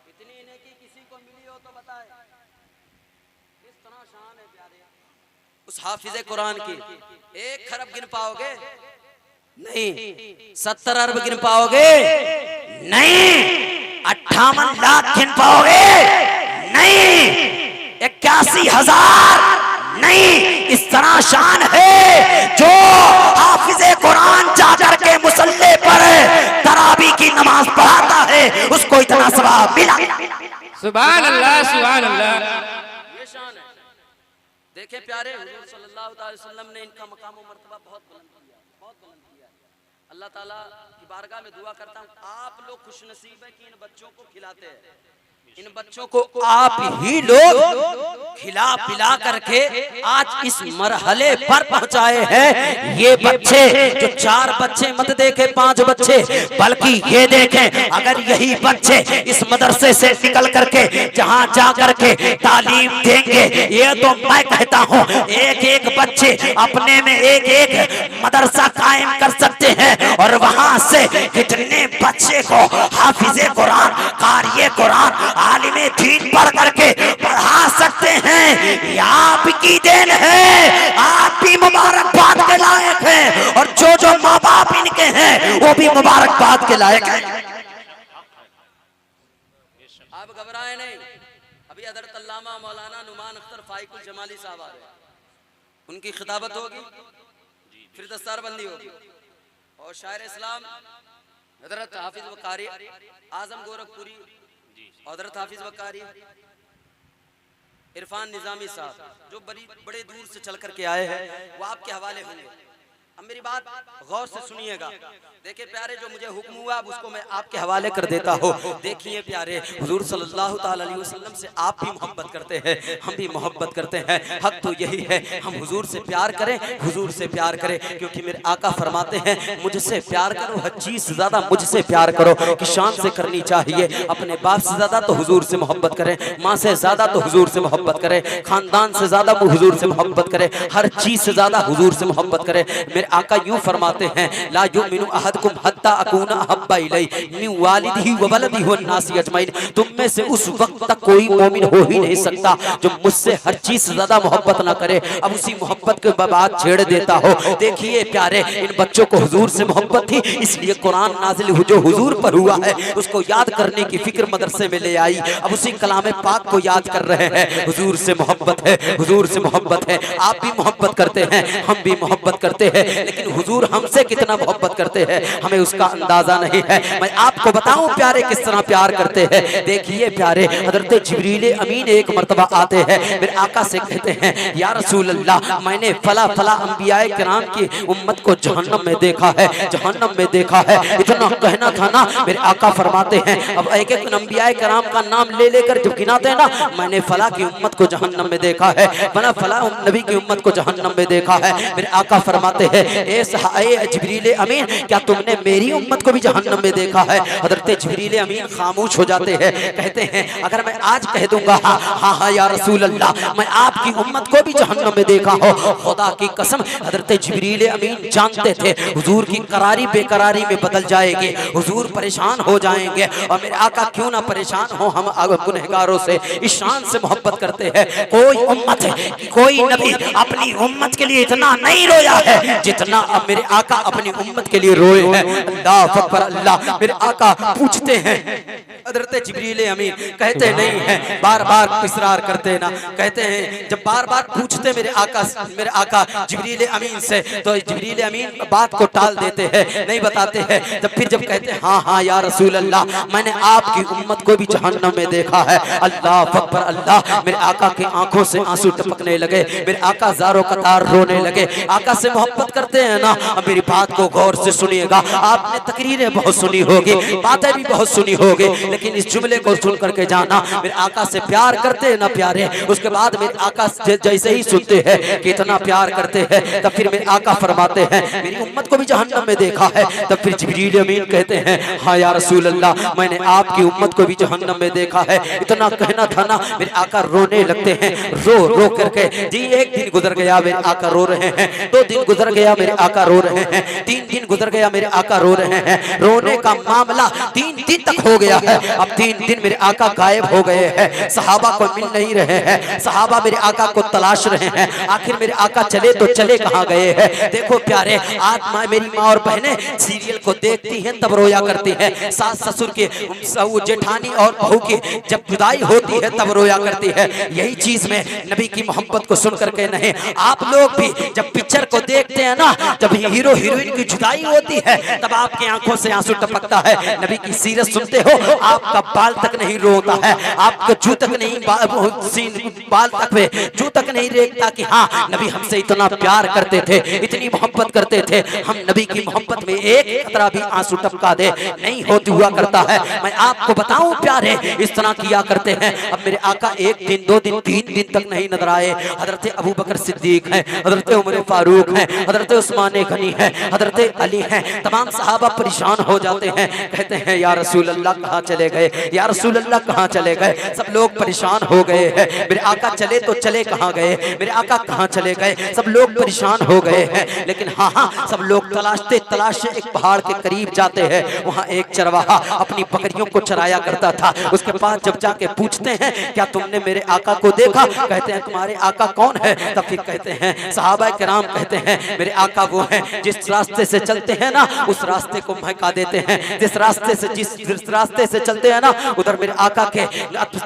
Speaker 1: इतनी नेकी किसी को मिली हो तो बताए। इस तरह शान है प्यारे उस हाफिज़े कुरान की। 1 खरब गिन पाओगे? नहीं। 70 अरब गिन पाओगे?
Speaker 3: नहीं। 58 लाख गिन पाओगे? नहीं। 81,000 नहीं। इस तरह शान है जो हाफिज़े कुरान जाकर के मुसल्ले पर तरावी की नमाज पढ़ाता है उसको इतना सवाब मिला।
Speaker 5: सुभान अल्लाह, सुभान अल्लाह।
Speaker 1: ये शान है। देखे प्यारे, हुजूर सल्लल्लाहु अलैहि वसल्लम ने इनका मकाम और मर्तबा बहुत बुलंद किया, बहुत बुलंद किया। अल्लाह ताला की बारगाह में दुआ करता हूँ, आप लोग खुशनसीब है कि इन बच्चों को खिलाते हैं। इन बच्चों को आप ही लोग खिला पिला करके आज इस मरहले पर पहुंचाए हैं। ये बच्चे जो 4 बच्चे मत देखे 5 बच्चे, बल्कि ये देखें अगर यही बच्चे इस मदरसे से निकल करके जहां जा करके तालीम देंगे, ये तो मैं कहता हूं एक एक बच्चे अपने में एक एक मदरसा कायम कर सकते हैं और वहां से कितने बच्चे को हाफिज़े कुरान, कारी कुरान, आलिमे दीन पढ़ करके पढ़ा सकते हैं। ये आपकी देन है, आप भी मुबारकबाद के लायक हैं और जो जो माँ बाप इनके हैं वो भी मुबारकबाद के लायक हैं। आप घबराए नहीं। अभी हज़रत अल्लामा मौलाना नुमान अख्तर फाइकुल जमाली साहब आ रहे हैं, उनकी खिताबत होगी, फिर दस्तारबंदी होगी और शायर इस्लाम हज़रत हाफिज वकारी आजम गोरखपुरी, हज़रत हाफिज वकारी इरफान निजामी साहब जो बड़े दूर से चल करके आए हैं, वो आपके हवाले होंगे। अब मेरी बात गौर से सुनिएगा। देखिए प्यारे, जो मुझे हुक्म हुआ अब उसको मैं आपके हवाले कर देता हूँ। देखिए प्यारे, हुजूर सल्लल्लाहु ताला अलैहि वसल्लम से आप भी मोहब्बत करते हैं, हम भी मोहब्बत करते हैं। हक तो यही है हम हुजूर से प्यार करें, हुजूर से प्यार करें, क्योंकि मेरे आका फरमाते हैं मुझसे प्यार करो, हर चीज़ से ज़्यादा मुझसे प्यार करो कि शान से करनी चाहिए। अपने बाप से ज़्यादा तो हुजूर से मोहब्बत करें, माँ से ज़्यादा तो हुजूर से मोहब्बत करें, खानदान से ज़्यादा हुजूर से मोहब्बत करें, हर चीज़ से ज़्यादा हुजूर से मोहब्बत करें। मेरे आका यूं फरमाते हैं, ला युमिनु अहदकुम हत्ता अकूना अहब्बा इलैहि मिन वालिदिही व वलदिही वन नासी अजमईन। तुम में से उस वक्त तक कोई मोमिन हो ही नहीं सकता जो मुझसे हर चीज से ज्यादा मोहब्बत ना करे। अब उसी मोहब्बत के बात छेड़ देता हो। देखिए प्यारे, इन बच्चों को हुजूर से मोहब्बत थी, इसलिए कुरान नाजिल जो हुजूर पर हुआ है उसको याद करने की फिक्र मदरसे में ले आई। अब उसी कलाम पाक को याद कर रहे हैं। हुजूर से मोहब्बत है, हुजूर से मोहब्बत है। आप भी मोहब्बत करते हैं, हम भी मोहब्बत करते हैं, लेकिन हुजूर हमसे कितना मोहब्बत करते हैं हमें उसका अंदाजा नहीं है। मैं आपको बताऊं प्यारे किस तरह प्यार करते हैं। देखिए प्यारे, हजरत जिब्रील अमीन एक मर्तबा आते हैं, मेरे आका से कहते हैं, या रसूल अल्लाह, मैंने फला फला अंबियाए किराम की उम्मत को जहन्नम में देखा है, जहन्नम में देखा है। इतना कहना था ना, मेरे आका फरमाते हैं, अब एक एक अंबियाए किराम का नाम ले लेकर जब गिनाते हैं ना, मैंने फला की उम्मत को जहन्नम में देखा है, फला फला नबी की उम्मत को जहन्नम में देखा है। मेरे आका फरमाते हैं, ए जिब्रील अमीन, क्या तुमने मेरी उम्मत को भी जहन्नम में देखा है? हजरत जिब्रील अमीन खामोश हो जाते हैं, कहते हैं, अगर मैं आज कह दूंगा हाँ हाँ या रसूल अल्लाह, मैं आपकी उम्मत को भी जहन्नम में देखा हो, खुदा की कसम हजरत जिब्रील अमीन जानते थे हुजूर की करारी बेकरारी में बदल जाएगी, हुजूर परेशान हो जाएंगे। और मेरे आका क्यों ना परेशान हो, हम गुनहगारों से इस शान से मोहब्बत करते हैं। कोई उम्मत है, कोई नबी अपनी उम्मत के लिए इतना नहीं रोया है जितना अब मेरे आका अपनी उम्मत के लिए रोए हैं। अल्लाह अकबर अल्लाह। मेरे आका पूछते हैं, हजरत जिब्रील अमीन कहते नहीं है, बार बार इसरार करते ना, कहते हैं जब बार बार पूछते मेरे आका जिब्रील अमीन से, तो जिब्रील अमीन बात को टाल देते हैं, नहीं बताते हैं। जब फिर जब कहते हैं हाँ हाँ या रसूल अल्लाह, मैंने आपकी उम्मत को भी जहन्नम में देखा है। अल्लाह अकबर अल्लाह। मेरे आका की आंखों से आंसू टपकने लगे, मेरे आका ज़ारो कतार रोने लगे। आका से मोहब्बत करते हैं ना, मेरी बात को गौर से सुनिएगा। आपने तकरीरें बहुत सुनी होगी, बातें भी बहुत सुनी होगी, लेकिन इस जुमले को सुन करके जाना, मेरे आका से प्यार करते हैं ना प्यारे, उसके बाद मेरे आका जैसे ही सुनते हैं कि इतना प्यार करते हैं, तब फिर मेरे आका फरमाते हैं, मेरी उम्मत को भी जहन्नम में देखा है। तब फिर जिब्रील अमीन कहते हैं, हाँ या रसूल अल्लाह, मैंने आपकी उम्मत को भी जहन्नम में देखा है। इतना कहना था ना, मेरे आका रोने लगते हैं, रो रो करके। जी एक दिन गुजर गया, मेरे आका रो रहे हैं। 2 दिन गुजर गया, मेरे आका रो रहे हैं। 3 दिन गुजर गया, मेरे आका रो रहे हैं। रोने का मामला 3 दिन तक हो गया है। अब 3 दिन मेरे आका गायब हो गए हैं, सहाबा को मिल नहीं रहे हैं, सहाबा मेरे आका को तलाश रहे हैं। आखिर मेरे आका चले तो चले कहाँ गए हैं? देखो प्यारे, आज मेरी माँ और बहनें सीरियल को देखती हैं तब रोया करती हैं, सास ससुर के जेठानी और बहू की जब जुदाई होती है तब रोया करती है। यही चीज में नबी की मोहब्बत को सुन करके नहीं, आप लोग भी जब पिक्चर को देखते हैं ना, जब हीरो हीरोइन की जुदाई होती है तब आपकी आंखों से आंसू टपकता है। नबी की सीरत सुनते हो, आपका बाल तक नहीं रोता है, आपका जू तक नहीं बाल तक में जू तक नहीं रेखता कि हाँ नबी हमसे इतना प्यार करते थे, इतनी मोहब्बत करते थे, हम नबी की मोहब्बत में एक कतरा भी आंसू टपका दे नहीं होती हुआ करता है। मैं आपको बताऊं प्यारे, इस तरह किया करते हैं। अब मेरे आका 1 दिन 2 दिन 3 दिन तक नहीं नजर आए। हजरत अबू बकर सिद्दीक हैं, हजरत उमर फारूक हैं, हजरत उस्मान गनी हैं, हजरत अली हैं, तमाम सहाबा परेशान हो जाते हैं, कहते हैं या रसूल अल्लाह कहाँ चले गए, या रसूल अल्लाह कहाँ चले गए? सब लोग परेशान हो गए हैं। मेरे आका चले तो चले कहाँ गए, मेरे आका कहाँ चले गए? सब लोग परेशान हो गए हैं। लेकिन हाँ हाँ, सब लोग तलाशते तलाशते एक पहाड़ के करीब जाते हैं। वहाँ एक चरवाहा अपनी बकरियों को चराया करता था। उसके पास जब जाके पूछते हैं, क्या तुमने मेरे आका को देखा? कहते हैं तुम्हारे आका कौन है? तब फिर कहते हैं, सहाबा किराम कहते हैं, मेरे आका वो हैं जिस रास्ते से चलते हैं ना उस रास्ते को महका देते हैं, जिस रास्ते से चलते हैं ना उधर मेरे आका के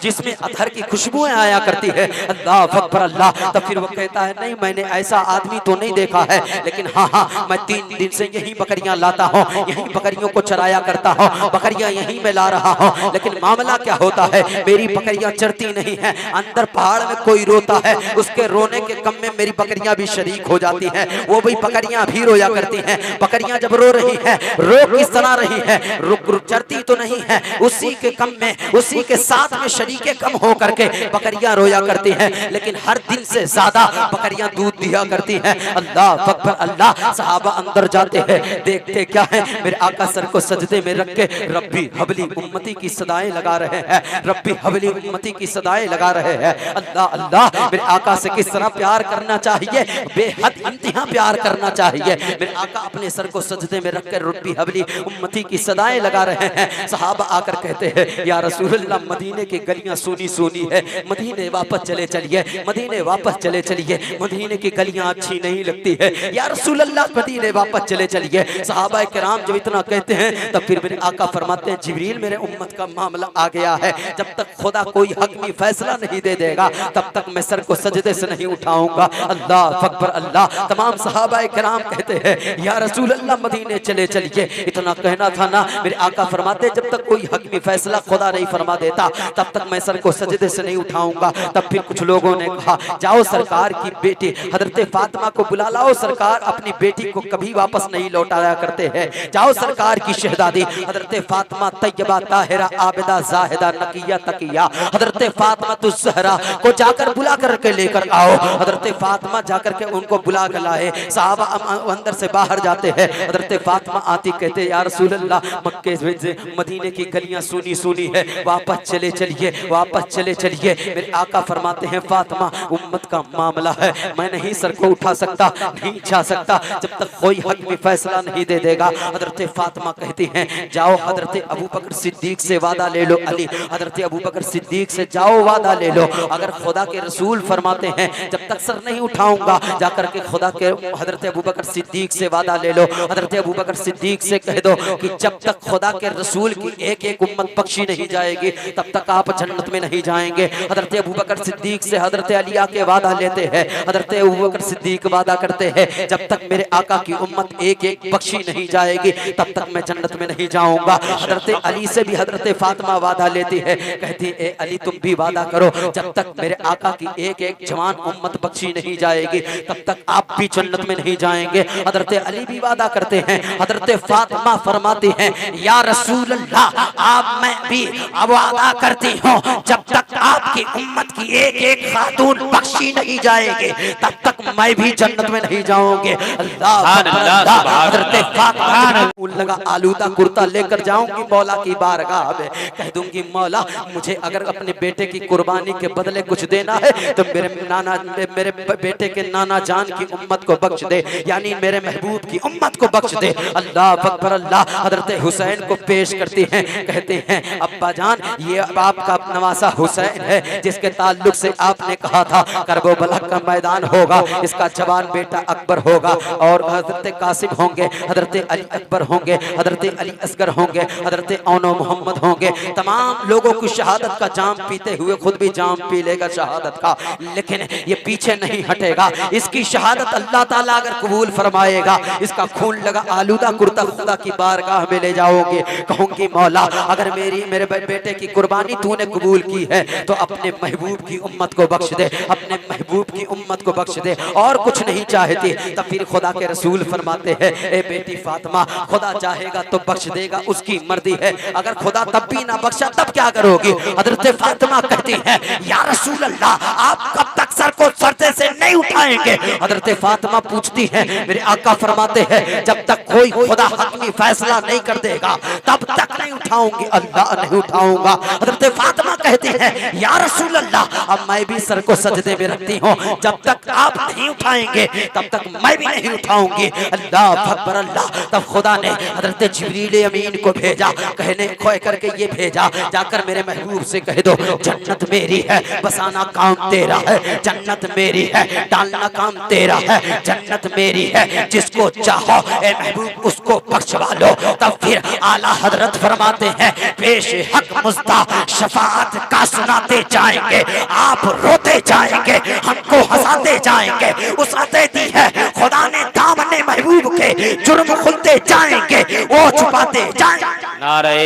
Speaker 1: जिसमें अतहर की खुशबुएं आया करती है। अल्लाह अकबर अल्लाह। तब फिर वो कहता है, नहीं मैंने ऐसा आदमी तो नहीं देखा है, लेकिन हाँ हाँ मैं 3 दिन से यही बकरियां लाता हूँ, यही बकरियों को चराया करता हूँ, बकरियां यही मैं ला रहा हूँ। लेकिन मामला क्या होता है, मेरी बकरियां चरती नहीं है, अंदर पहाड़ में कोई रोता है, उसके रोने के कम में मेरी बकरियां भी शरीक हो जाती हैं, वो भी बकरियां भी रोया करती हैं। बकरियां
Speaker 3: बकरियां जब रो रही है, रो किस तरह रही है, रुक रुक चरती तो नहीं है, उसी के कम में, उसी के साथ में शरीके कम हो करके बकरियां रोया करती हैं, लेकिन हर दिन से ज्यादा बकरियां दूध दिया करती हैं। अल्लाह अकबर अल्लाह। सहाबा अंदर जाते हैं, देखते क्या है, मेरे आका सर को सजदे में रख के रब्बी हबली उम्मती की सदाएं लगा रहे हैं, रब्बी हबली उम्मती की सदाएं लगा रहे हैं। अल्लाह अल्लाह। मेरे आका से किस तरह प्यार करना चाहिए, बेहद इंतहा प्यार करना चाहिए। मेरे आका अपने सर को सजदे में रख कर रब्बी हबली उम्मती की सदाएं लगा रहे हैं। सहाबा आकर कहते हैं, या रसूलुल्लाह मदीने की गलियां सूनी सूनी है, मदीने वापस चले चलिए, मदीने वापस चले चलिए, मदीने की गलियां अच्छी नहीं लगती है, या रसूलुल्लाह मदीने वापस चले चलिए। सहाबा किराम जब इतना कहते हैं तब फिर मेरे आका फरमाते हैं, जिब्रील मेरे उम्मत का मामला आ गया है, जब तक खुदा कोई हकमी फैसला नहीं दे देगा तब तक मैं सर को सजदे से नहीं उठाऊंगा। अल्लाह अकबर अल्लाह। तमाम सहाबा किराम कहते हैं, या रसूलुल्लाह मदीने चले चलिए। इतना कहना था ना, मेरे आका फरमाते जब तक कोई हकमी फैसला खुदा नहीं फरमा देता तब तक मैं सर को सजदे से नहीं उठाऊंगा। तब फिर कुछ लोगों ने कहा, जाओ सरकार की बेटी हजरत फातिमा को बुला लाओ, सरकार अपनी बेटी को कभी वापस नहीं लौटाया करते हैं। जाओ सरकार की शहजादी हजरत फातिमा तैयबा ताहिरा आबिदा जाहिदा नकिया तकिया हजरत फातिमा तुज ज़हरा को जाकर बुला करके लेकर आओ। हजरत फातिमा जाकर के उनको बुला कर लाए। साहबा अंदर से बाहर जाते हैं, हजरत फातिमा आती कहते, या रसूलल्लाह मक्के से मदीने की गलियां सुनी सुनी है, वापस चले चलिए, वापस चले चलिए। मेरे आका फरमाते हैं, फातिमा उम्मत का मामला है, मैं नहीं सर को उठा सकता, नहीं जा सकता जब तक कोई हक में फैसला नहीं दे देगा। हजरत फातिमा कहती हैं, जाओ हजरत अबू बकर सिद्दीक से वादा ले लो। अली हजरत अबू बकर सिद्दीक से जाओ वादा ले लो, अगर खुदा के रसूल फरमाते हैं जब तक सर नहीं उठाऊंगा, जाकर के खुदा के हजरत अबू बकर सिद्दीक से वादा ले लो। हजरत अबू बकर सिद्दीक से कह दो कि जब तक खुदा के रसूल की एक एक उम्मत बख्शी नहीं जाएगी तब तक आप जन्नत में नहीं जाएंगे। हजरत अबू बकर सिद्दीक से हजरत अली आके वादा लेते हैं। हजरत अबू बकर सिद्दीक वादा करते हैं, जब तक मेरे आका की उम्मत एक एक बख्शी नहीं जाएगी तब तक मैं जन्नत में नहीं जाऊंगा। हजरत अली से भी हजरत फातिमा वादा लेती है, कहती है, ए अली तुम भी वादा करो, जब तक मेरे आका की एक एक जवान उम्मत बख्शी नहीं जाएगी तब तक आप भी जन्नत में नहीं जाएंगे। हजरत अली भी वादा करते हैं। हजरत फातिमा फरमाती हैं, या रसूल अल्लाह आप मैं भी वादा करती हूँ, जब तक आपकी उम्मत की एक एक खातून बख्शी नहीं जाएगी तब तक मैं भी जन्नत में नहीं जाऊंगे। अल्लाह हजरत फातिमा लगा आलूदा कुर्ता लेकर जाऊंगी मौला की बारगाह में, कह दूंगी, मौला मुझे अगर अपने बेटे की कुर्बानी के बदले कुछ देना है तो मेरे बेटे के नाना जान की उम्मत को बख्श दे, यानी मेरे महबूब की उम्मत को बख्श दे। अल्लाह अकबर अल्लाह। हजरत हुसैन को पेश करती हैं, कहते हैं, अब्बा जान ये आपका नवासा हुसैन है जिसके ताल्लुक से आपने कहा था करबला का मैदान होगा, इसका जवान बेटा अकबर होगा और हजरत कासिम होंगे, हजरत अली अकबर होंगे, हजरत अली असगर होंगे, हजरत औनो मोहम्मद होंगे। तमाम लोगों की शहादत का जाम पीते हुए खुद भी जाम पी लेगा शहादत का, लेकिन ये पीछे नहीं हटेगा। इसकी शहादत अल्लाह ताला अगर कबूल फरमाएगा, इसका खून लगा आलूदा कुर्ता खुदा की बारगाह में ले जाओगे, कहूंगी मौला अगर मेरे बेटे की कुर्बानी तूने कबूल की है तो अपने महबूब की उम्मत को बख्श दे, अपने महबूब की उम्मत को बख्श दे, और कुछ नहीं चाहती। तब फिर खुदा के रसूल फरमाते हैं, ए बेटी फातिमा खुदा चाहेगा तो बख्श देगा, उसकी मर्जी है, अगर खुदा तब भी ना बख्शा तब क्या करोगी? हजरत फातिमा कहती है, या रसूल अल्लाह आप कब तक सर को सरते से नहीं उठाएंगे? हजरत फातिमा पूछती है, मेरे आका फरमाते हैं, जब तक कोई खुदा हकमी फैसला नहीं कर देगा तब तक नहीं उठाऊंगी, अल्लाह नहीं उठाऊंगा। हजरत फातिमा कहती है, या रसूल अल्लाह अब मैं भी सर को सजदे में रखती हूँ, जब तक आप नहीं उठाएंगे तब तक मैं भी नहीं उठाऊंगी। अल्लाह अकबर अल्लाह। तब खुदा ने हजरत जिब्रील अमीन को भेजा, कहने खोए करके ये भेजा, जाकर मेरे महबूब से कह दो जन्नत मेरी है, बसाना काम तेरा है, जन्नत मेरी है, डालना काम तेरा है, जन्नत मेरी है, जिसको चाहो ए महबूब उसको बख्शवा लो। तब फिर आला हजरत फरमाते हैं, पेश हक मुस्ता शफाअत का सुनाते जाएंगे, आप रोते जाएंगे, हमको हंसाते जाएंगे। उसराते दी है खुदा ने दामने महबूब के, जुर्म खुलते जाएंगे, वो छुपाते जाएंगे।
Speaker 5: नारे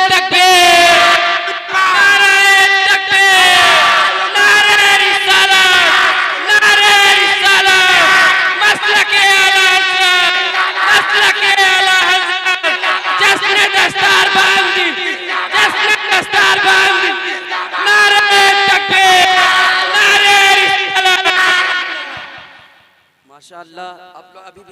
Speaker 5: तकबीर, नारे तकबीर, नारे रिसालत, नारे रिसालत, मसलके आला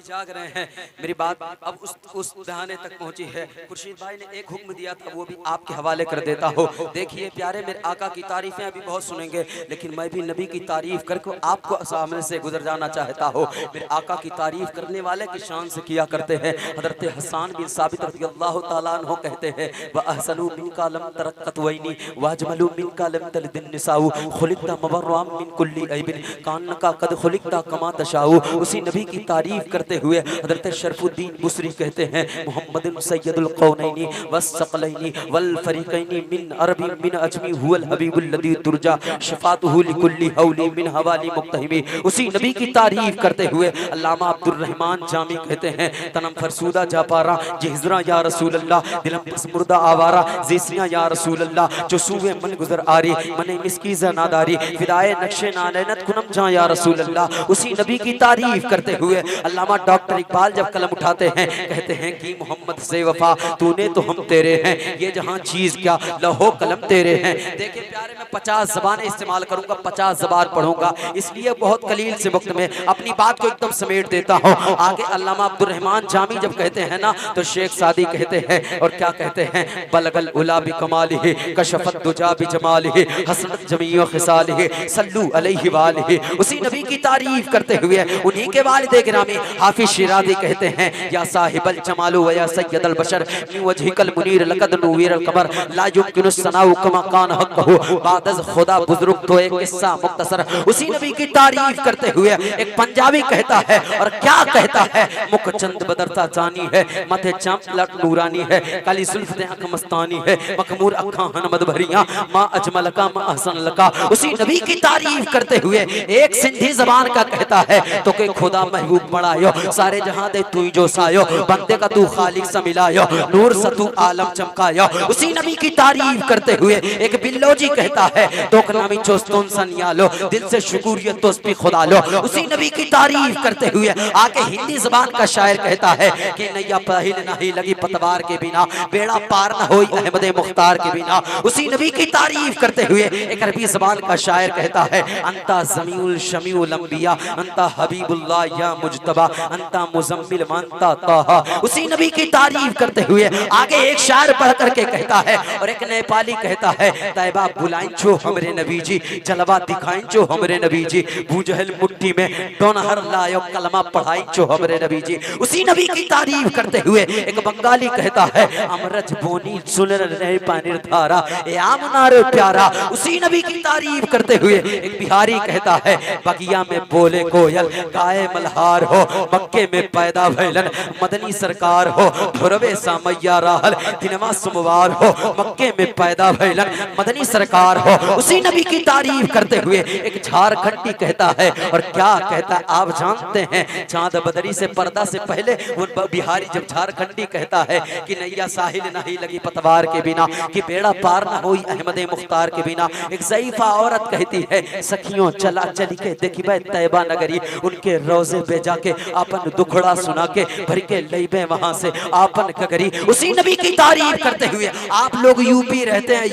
Speaker 1: जाग रहे हैं। मेरी बात अब उस दहाने तक पहुंची है। खुर्शीद भाई ने एक हुक्म दिया था, वो भी आपके हवाले कर देता हो। देखिए प्यारे, मेरे आका की तारीफें अभी बहुत सुनेंगे, लेकिन मैं भी नबी की तारीफ करके आपको सामने से गुजर जाना चाहता हो। मेरे आका की तारीफ करने वाले की शान से किया करते हैं। हज़रत हसन बिन साबित रज़ियल्लाहु ताला अन्हु कहते हैं, व अहसनु मिनका लम तरक्कत वैनी व अजमलु मिनका लम तलदिन निसाउ खुलिक़ता मुबर्रअम मिन कुल्ली ऐबिन कान्नका कद खुलिक़ता कमा तशाउ। उसी नबी की तारीफ करते हुए हज़रत शरफुद्दीन बुसरी कहते हैं, मुहम्मदुन सय्यदुल कौनैनी वस्सक़लैनी वल फरीक़ैनी मिन अरबी मिन अजमी हुवल हबीबुल लज़ी तुरजा शफ़ाअतुहु लिकुल्ली हौली मिन हवाली मुक्तहिमी। उसी नबी की तारीफ करते हुए अल्लामा अब्दुर रहमान जामी कहते हैं, तनम फरसूदा जापारा जिहजरा या रसूल अल्लाह दिलम पस मुर्दा आवारा ज़िसिया या रसूल अल्लाह जो सूवे मन गुजर आरी मने मिस्कीज़ा नादारी फिदाए नक्शे नानैनत कुनम जा या रसूल अल्लाह। उसी नबी की तारीफ करते हुए अल्लामा डॉक्टर इकबाल जब कलम उठाते हैं कहते हैं कि मोहम्मद से वफा तूने तो हम तेरे हैं, ये जहां चीज क्या लहो कलम तेरे हैं। देखिए प्यारे, मैं 50 ज़बानें इस्तेमाल करूंगा, 50 ज़बान पढ़ूंगा, इसलिए बहुत कलील से वक्त में अपनी बात को एकदम समेट देता हूँ। आगे अल्लामा अब्दुर रहमान जामी जब कहते हैं ना, तो शेख सादी कहते हैं, और क्या कहते हैं, बलगल उला बि कमालिही कशफत दुजा बि जमालिही हसनत जमीउ खिसालिही सल्लू अलैहि वालिही। उसी नबी की तारीफ करते हुए उन्हीं के वालिद गिरामी हाफिज शिराज़ी कहते हैं, या साहिबल जमालु व या सय्यदल बशर मिन वजहिकल मुनीर लक़द नूविरल कमर ला युमकिनु सनाउ कमा कान हक़्क़हु बादज़ खुदा बुज़ुर्ग तो एक किस्सा मुख्तसर। उसी नबी की तारीफ करते हुए एक पंजाबी कहता है, और क्या कहता है, मुख चंद बदरता जानी है मथे चमलट नूरानी है काली सुल्फ़ आँख मस्तानी है मखमूर अखां हनमद भरियां माँ अजमल का माँ हसन लका। उसी नबी की तारीफ करते हुए एक सिंधी जबान का कहता है, तो के खुदा महबूब बढ़ायो सारे जहां दे तू जो सायो बंदे का तू खालिक सा मिलायो नूर सा तू आलम चमकायो। उसी नबी की तारीफ करते हुए एक बिल्लोजी कहता है, तो कलामी चोस्तों सनियालो दिल से शुक्रियत तो भी खुदा लो। उसी नबी की तारीफ करते हुए आके हिंदी जबान का शायर कहता है कि नैया पहिल नहीं लगी पतवार के बिना बेड़ा पार न होई अहमद मुख्तार के बिना। उसी नबी की तारीफ करते हुए एक अरबी जबान का शायर कहता है, अंता ज़मीउल शमीउल अंबिया अंता हबीबुल्लाह या मुज्तबा अंता मुज़म्मिल अंता ताहा। उसी नबी की तारीफ करते हुए आगे एक शायर पढ़ करके कहता है, और एक नेपाली कहता है, तैबा बुलाइन छो हमरे नबी जी जलवा दिखाइन छो हमरे नबी जी भूजहल मुट्ठी में डोनहर लायो कलमा पढ़ाई छो हमरे नबी जी। उसी नबी की तारीफ करते हुए एक बंगाली कहता है, अमरज बोनी सुनर रहे पानिर धारा ए आमनार प्यारा। उसी नबी की तारीफ करते हुए एक बिहारी कहता है, बगिया में बोले कोयल गाए मल्हार हो मक्के में पैदा भैलन मदनी सरकार हो धुरवे सामैया राहल दिनमा सोमवार हो मक्के में पैदा भैलन मदनी सरकार हो। उसी नबी की तारीफ करते हुए एक झारखंडी कहता है, और क्या कहता है आप जानते हैं, चांद बदरी से पर्दा से पहले उन बिहारी जब झारखंडी कहता है कि नैया साहिल नहीं लगी पतवार के बिना कि बेड़ा पार न होई अहमद मुख्तार के बिना। एक ज़ईफा औरत कहती है, सखियों चला चली के देखिबे तैबा नगरी उनके रोजे पे जाके आपन दुखड़ा सुना के भर के लईबे वहां से आपन कगरी। उसी नबी की तारीफ करते हुए आप लोग यूपी रहते हैं,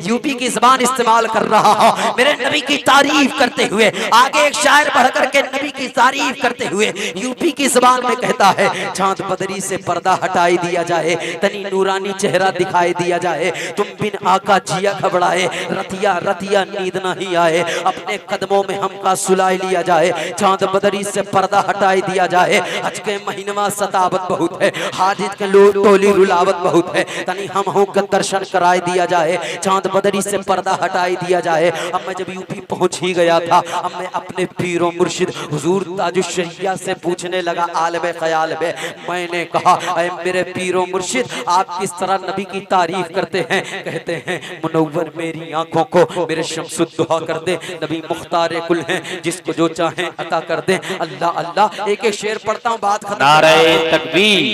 Speaker 1: यूपी की जबान इस्तेमाल कर रहा हूं, मेरे नबी की तारीफ करते हुए आगे एक शायर पढ़ करके नबी की तारीफ करते हुए यूपी की जबान में कहता है, चांद बदरी से पर्दा हटाई दिया जाए तनी नूरानी चेहरा दिखाई दिया जाए तुम बिन आका जिया घबराए रतिया रतिया नींद नहीं आए अपने कदमों में हमका सुलाई लिया जाए चांद बदरी से पर्दा हटाई दिया जाए। हज के महीनवा सतावत बहुत है हाजिद के टोली रुलावत बहुत है तनी हम हो का दर्शन कराई दिया जाए चांद बदरी से पर्दा हटाई दिया जाए। अब मैं जब यूपी पहुंच ही गया था, अब मैं अपने पीरों मुर्शिद हुजूर ताजुश्शरिया से पूछने लगा आलम ख्याल में। मैंने कहा, ऐ मेरे पीरों मुर्शिद आप किस तरह नबी की तारीफ करते हैं? कहते हैं, मुनव्वर मेरी आंखों को मेरे शम्सुद्दुहा कर दे, नबी मुख्तार कुल हैं, जिसको जो चाहे अता कर दे। अल्लाह अल्लाह, एक एक शेर पढ़ता हूँ, बात खत्म।
Speaker 5: नारे तकबीर,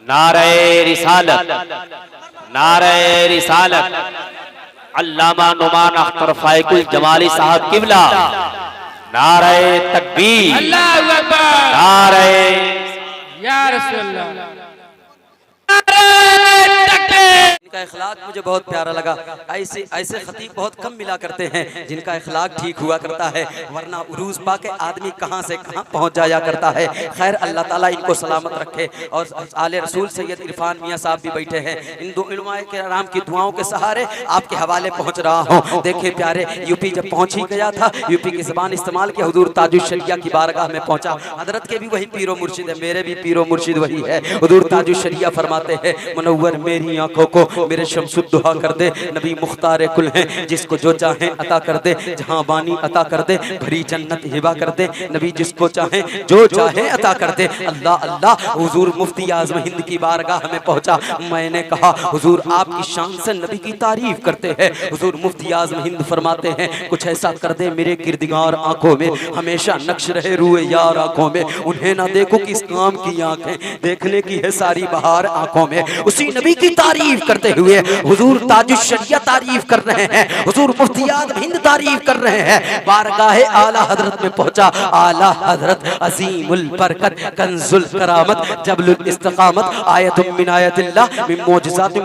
Speaker 5: नारे रिसालत, नारे रिसालत, अल्लामा नुमान अख्तर फाइकुल जमाली साहब किबला, नारे तकबीर,
Speaker 6: अल्लाहु अकबर,
Speaker 5: नारे
Speaker 6: या रसूलल्लाह,
Speaker 1: इनका इखलाक मुझे बहुत प्यारा लगा। ऐसे ऐसे खतीब बहुत कम मिला करते हैं जिनका इखलाक ठीक हुआ करता है, वरना उरूज पाके आदमी कहां से कहां पहुंच जाया करता है। खैर अल्लाह ताला इनको सलामत रखे। और आले रसूल सैयद इरफान मियाँ साहब भी बैठे हैं, इन दो उलमाए किराम की दुआओं के सहारे आपके हवाले पहुंच रहा हूँ। देखिए प्यारे, यूपी जब पहुंच ही गया था, यूपी की ज़बान इस्तेमाल किया, हुजूर ताजुश शरिया की बारगाह में पहुंचा। हजरत के भी वही पीरो मुर्शिद है, मेरे भी पीरो मुर्शिद वही है। हुजूर ताजुश शरिया फरमाते हैं, मुनव्वर मेरी आंखों को मेरे शम्सुद्दुहा कर दे, नबी मुख्तार कुल हैं, जिसको जो चाहे अता कर दे, जहां बानी अता कर दे, भरी जन्नत हिबा कर दे, नबी जिसको चाहे जो चाहे अता कर दे। अल्लाह अल्लाह। हुजूर मुफ्ती आज़म हिंद की बारगाह में पहुंचा। मैंने कहा हुजूर आपकी शान से नबी की तारीफ करते हैं। हुजूर मुफ्ती आज़म हिंद फरमाते हैं, कुछ ऐसा कर दे मेरे किरदगार आंखों में हमेशा नक्श रहे रूए यार आंखों में, उन्हें ना देखो किस काम की आंखें, देखने की है सारी बहार आंखों में। उसी नबी की तारीफ करते हुए हुजूर ताजुश शरिया तारीफ कर रहे हैं, हुजूर मुफ्ती आज़म हिंद तारीफ कर रहे हैं। बारगाहे आला हजरत में पहुंचा। आला हजरत अजीमुल बरकत, कंजुल करामत, जबलुल इस्तिकामत, आयतुम मिन आयतिल्लाह, मिन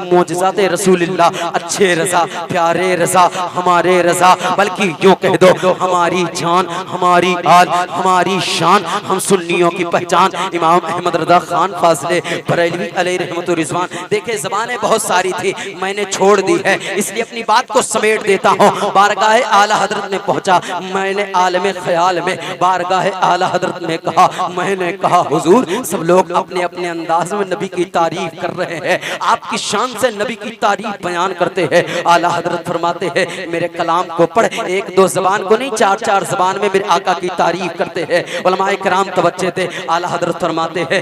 Speaker 1: मोजज़ात रसूलिल्लाह। अच्छे रजा, प्यारे रजा, हमारे रजा, बल्कि यूं कह दो हमारी जान, हमारी आल, हमारी शान, हम सुन्नियों की पहचान। इमाम अहमद रज़ा खान फाज़िले बरेलवी अलैहि रहमतुर रिज़वान। देखे ज़बानें बहुत सारी थी, मैंने छोड़ दी है, इसलिए अपनी बात को समेट देता हूँ। बारगाहे आला हजरत में पहुंचा। मैंने आलमे ख्याल में बारगाहे आला हजरत में कहा, मैंने कहा हुजूर सब लोग अपने अपने अंदाज में नबी की तारीफ कर रहे हैं, आपकी शान से नबी की तारीफ बयान करते हैं। आला हजरत फरमाते हैं, मेरे कलाम को पढ़, एक दो जबान को नहीं, चार चार जबान में मेरे आका की तारीफ करते हैं। उलमाए किराम तवज्जो थे। आला हजरत फरमाते हैं,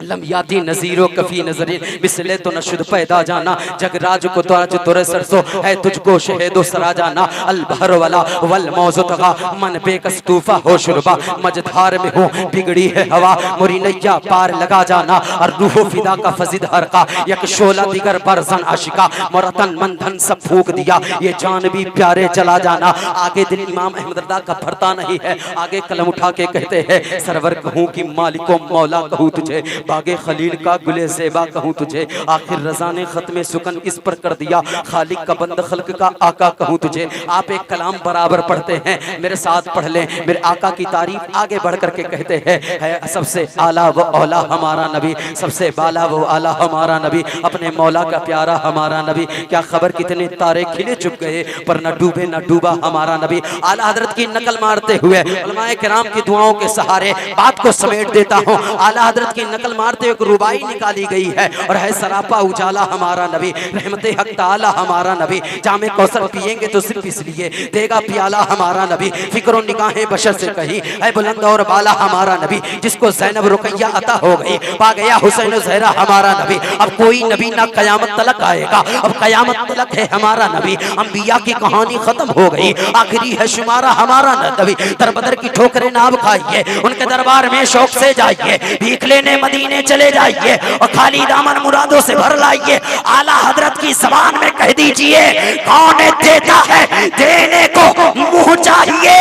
Speaker 1: लम्याती नज़ीरो कफी नजरी बिसले तो नशुद पैदा जाना, जगराज को ताज तुरे सरसो है, तुझको शहेदो सरा जाना। अल बहर वाला वल मौजुतगा, मन बेकस तूफा हो शुरबा, मझधार में हो बिगड़ी है हवा, मुरी नैया पार लगा जाना। और रूहो फिदा का फजिद हर का, यक शोला दिगर बरजन आशिका, मोरतन मंधन सब फूक दिया, ये जान भी प्यारे चला जाना। आगे दिल इमाम अहमद रज़ा का भरता नहीं है, आगे कलम उठा के कहते हैं, सरवर कहूँ कि मालिको मौला कहूँ तुझे, बागे खलील का गुले ज़ेबा कहूँ तुझे, आखिर रज़ा ने ख़त्मे सुकन इस पर कर दिया, खालिक का बंद खल्क का आका कहूँ तुझे। आप एक कलाम बराबर पढ़ते हैं, मेरे साथ पढ़ लें। मेरे आका की तारीफ आगे बढ़ करके कहते हैं, है सबसे आला वो औला हमारा नबी, सबसे बाला वो आला हमारा नबी, अपने मौला का प्यारा हमारा नबी। क्या खबर कितने तारे खिले चुप गए पर न डूबे न डूबा हमारा नबी। आला हजरत की नकल मारते हुए उलमाए किराम की दुआओं के सहारे बात को समेट देता हूँ। आला हजरत की नकल मारते एक रुबाई निकाली गई है, और है सरापा उजाला हमारा नबी, रहमते हक ताला हमारा नबी। जामे कौसर पिएंगे तो सिर्फ इसलिए देगा प्याला हमारा नबी, फिक्रो निगाहें बशर से कही है बुलंद और बाला हमारा नबी, जिसको ज़ैनब रुकैया अता हो गई, पा गया हुसैन ज़हरा हमारा नबी। अब कोई नबी ना कयामत तलक आएगा, अब कयामत तलक है हमारा नबी। अंबिया की कहानी खत्म हो गई, आखिरी है शुमारा हमारा नबी। दरबदर की ठोकरें ना खाइए, उनके दरबार में शौक से जाइए, भीख लेने मदीने चले जाइए, और खाली दामन मुरादों से भर लाइए। आला हजरत की ज़बान में कह दीजिए, कौन देता है देने को मुंह चाहिए,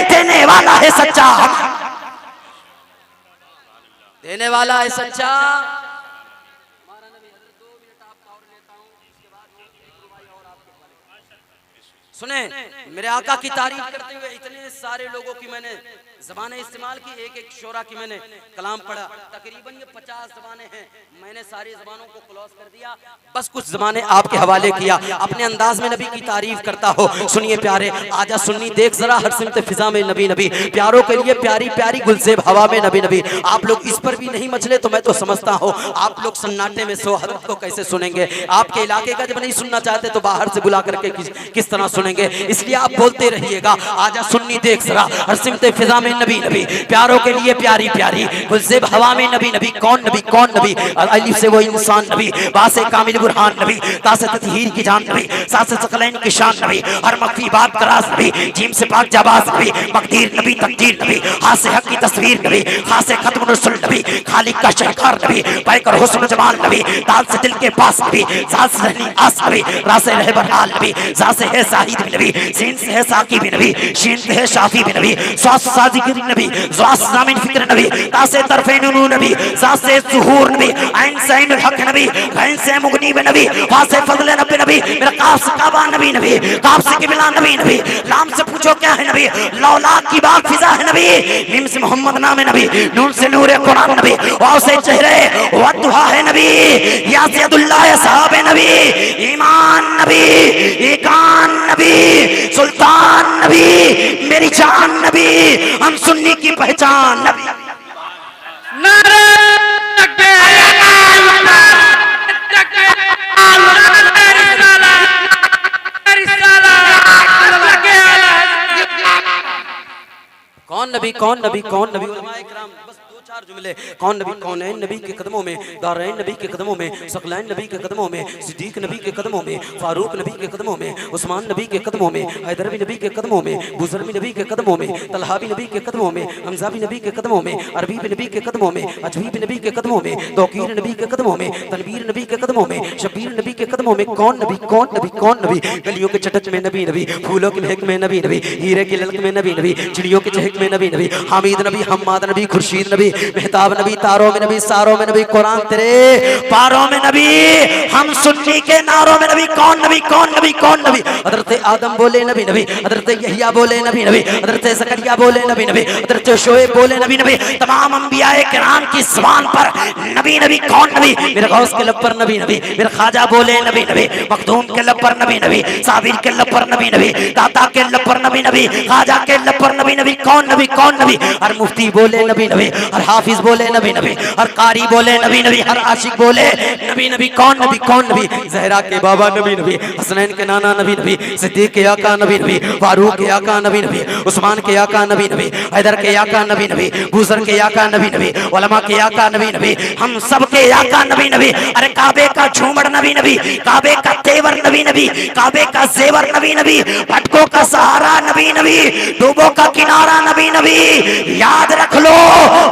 Speaker 1: देने वाला है सच्चा, देने वाला है सच्चा। सुने, मेरे आका की तारीफ करते हुए इतने सारे लोगों की मैंने ज़बानें इस्तेमाल की, एक एक शोरा की मैंने कलाम पढ़ा, तकरीबन ये 50 ज़बानें हैं। मैंने सारी ज़बानों को क्लोज कर दिया, बस कुछ ज़बानें आपके हवाले किया, अपने अंदाज में नबी की तारीफ करता हो। सुनिए प्यारे, आजा सुन्नी देख जरा, हर सिमत फिजा में नबी नबी, प्यारों के लिए प्यारी प्यारी गुलज़ेब हवा में नबी नबी। आप लोग इस पर भी नहीं मचले तो मैं तो समझता हूँ आप लोग सन्नाटे में सो हजरत को कैसे सुनेंगे। आपके इलाके का जब नहीं सुनना चाहते तो बाहर से बुला करके किस तरह सुनेंगे। इसलिए आप बोलते रहिएगा, आजा सुन्नी देख जरा, हर सिमत फिजा में नबी नबी, प्यारों के लिए प्यारी प्यारी गुलज़ेब हवा में नबी नबी। कौन नबी, कौन नबी? अलिफ से वो इंसान नबी, बासे कामिल बुरहान नबी, तासे ततहीर की जान नबी, सासे सकलैन की शान नबी, हर मख्फी बात करास नबी, जीम से पाक जाबाज नबी, मकदीर नबी, तकदीर नबी, हाथ से हक की तस्वीर नबी, हाथ से खत्म रसूल नबी, खालिक का शहकार नबी, पैकर हुस्न जमाल नबी, दाल से दिल के पास नबी, जात से रहनी आस नबी, रासे रहे बरहाल नबी, जा से है साहिद भी नबी, सीन से है साकी भी नबी, शीन से है शाफी भी नबी, स्वास साजी
Speaker 3: जिक्र नबी, ज़ास ज़ामिन फिक्र नबी, तासे तरफ़े नूर नबी, ज़ासे ज़ुहूर नबी, ऐन से ऐनुल हक नबी, गैन से मुगनीब नबी, फा से फज़ल नबी, मेरा काफ से काबा नबी, काफ से किबला नबी, लाम से पूछो क्या है नबी, लौला की बात फिजा है नबी, मीम से मोहम्मद नाम है नबी, नून से नूर कुरान नबी, वाव से चेहरे वद्दुहा है नबी, या से अब्दुल्लाह साहब है नबी, ईमान नबी, ईकान नबी, सुल्तान नबी, मेरी जान नबी, हम सुन्नी की पहचान नबी।
Speaker 1: कौन नबी कौन नबी कौन नबी, उलमाए किराम बस दो चार जुमले। कौन नबी, कौनैन नबी के कदमों में, दारैन नबी के कदमों में, सकलैन नबी के कदमों में, सिद्दीक नबी के कदमों में, फारूक नबी के कदमों में, उस्मान नबी के कदमों में, हैदर नबी के कदमों में, बुज़र नबी के कदमों में, तलहा नबी के कदमों में, हमजा नबी के कदमों में, अरबी नबी के कदमों में, अजमीब नबी के कदमों में, तौकीर नबी के कदमों में, तनवीर नबी के कदमों में, शबीर नबी के कदमों में। कौन नबी कौन नबी कौन नबी, गलियों के चटच में नबी नबी, फूलों के महक में नबी नबी, हीरे की ललक में नबी नबी, चिड़ियों के चहक में नबी नबी, हामिद नबी, हम्माद नबी, खुर्शीद नबी, मेहताब नबी, तारों में नबी, सारों में नबी, कुरान तेरे पारों में नबी, हम सुन्नी के नारों में नबी। कौन नबी कौन नबी कौन नबी, हजरत आदम बोले नबी नबी, हजरत यहिया बोले नबी नबी, हजरत ज़करिया बोले नबी नबी, हजरत शोएब बोले नबी नबी, तमाम अंबियाए किराम की ज़बान पर नबी नबी। कौन नबी, मेरे गौस के लब पर नबी नबी, मेरे ख्वाजा बोले नबी नबी, मखदूम के लब पर नबी नबी, साबिर के लब पर नबी नबी, दाता के लब पर नबी नबी, ख्वाजा के लब पर नबी नबी। कौन नबी कौन नबी, हर मुफ्ती बोले नबी नबी, हर हाफिज बोले नबी नबी, हर कारी बोले नबी नबी, हर आशिक बोले नबी नबी। कौन नबी कौन नबी, ज़हरा के बाबा नबी नबी, हसनैन के नाना नबी नबी, सिद्दीक के आका नबी नबी, फारूक के आका नबी नबी, उस्मान के आका नबी नबी, हैदर के आका नबी नबी, बुज़र के आका नबी नबी, उलमा के आका नबी नबी, हम सब के आका नबी नबी। अरे काबे का झूमर नबी नबी, काबे का तेवर नबी नबी, काबे का जेवर नबी नबी, भटकों का सहारा नबी नबी, डूबों का किनारा नबी नबी। याद रख लो,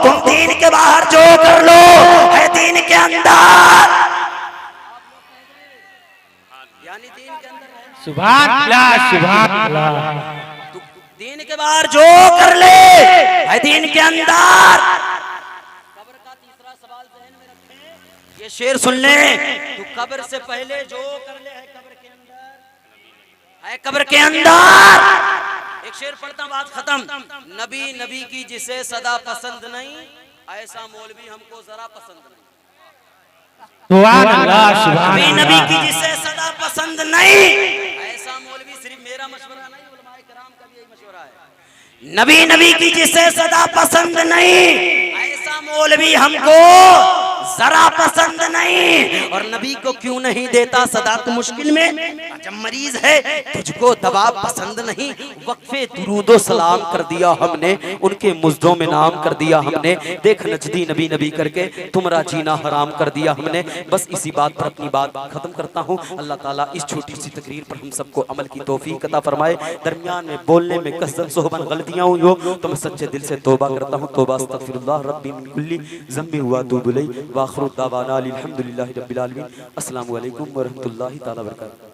Speaker 1: तुम दीन के बाहर जो कर लो है दीन के अंदर, यानी दीन के अंदर
Speaker 4: सुभान अल्लाह सुभान अल्लाह।
Speaker 1: दीन के बाहर जो
Speaker 3: कर ले है दीन के अंदर।
Speaker 1: कब्र का तीसरा सवाल ज़हन में रखें, ये शेर सुन ले, तू कब्र से पहले जो कर ले है कब्र के अंदर, है कब्र के अंदर। एक शेर पढ़ता हूं, बात खत्म। नबी नबी की जिसे सदा पसंद नहीं, ऐसा मौलवी हमको जरा पसंद नहीं।
Speaker 4: सुभान अल्लाह सुभान
Speaker 3: नबी नबी की जिसे सदा पसंद नहीं,
Speaker 1: ऐसा मौलवी सिर्फ मेरा मशवरा नहीं, उलमाए किराम का भी यही मशवरा है।
Speaker 3: नबी नबी की जिसे सदा पसंद नहीं,
Speaker 1: ऐसा
Speaker 3: मौलवी हमको जरा पसंद नहीं।
Speaker 1: और नबी को क्यों नहीं देता सदा तू मुश्किल में,
Speaker 3: जब मरीज है
Speaker 1: तुझको दवा पसंद नहीं। वक्फे दुरूदो सलाम कर दिया हमने, उनके मुज्दों में नाम कर दिया हमने। देख नजदी नबी नबी करके तुम्हारा जीना हराम कर दिया हमने। बस इसी बात पर अपनी बात खत्म करता हूँ। अल्लाह ताला इस छोटी सी तकरीर पर हम सबको अमल की तौफीक अता फरमाए। दरमियान में बोलने में कसरत सोहबन गलतियाँ हुई हो तो मैं सच्चे दिल से तौबा करता हूँ। तौबा अस्तगफिरुल्लाह रब्बी मिन कुल्ली ज़म्बि हुआ तूबु इलैहि व आखिरु दावाना अल्हम्दुलिल्लाहि रब्बिल आलमीन। अस्सलामु अलैकुम व रहमतुल्लाहि तआला व बरकातहू।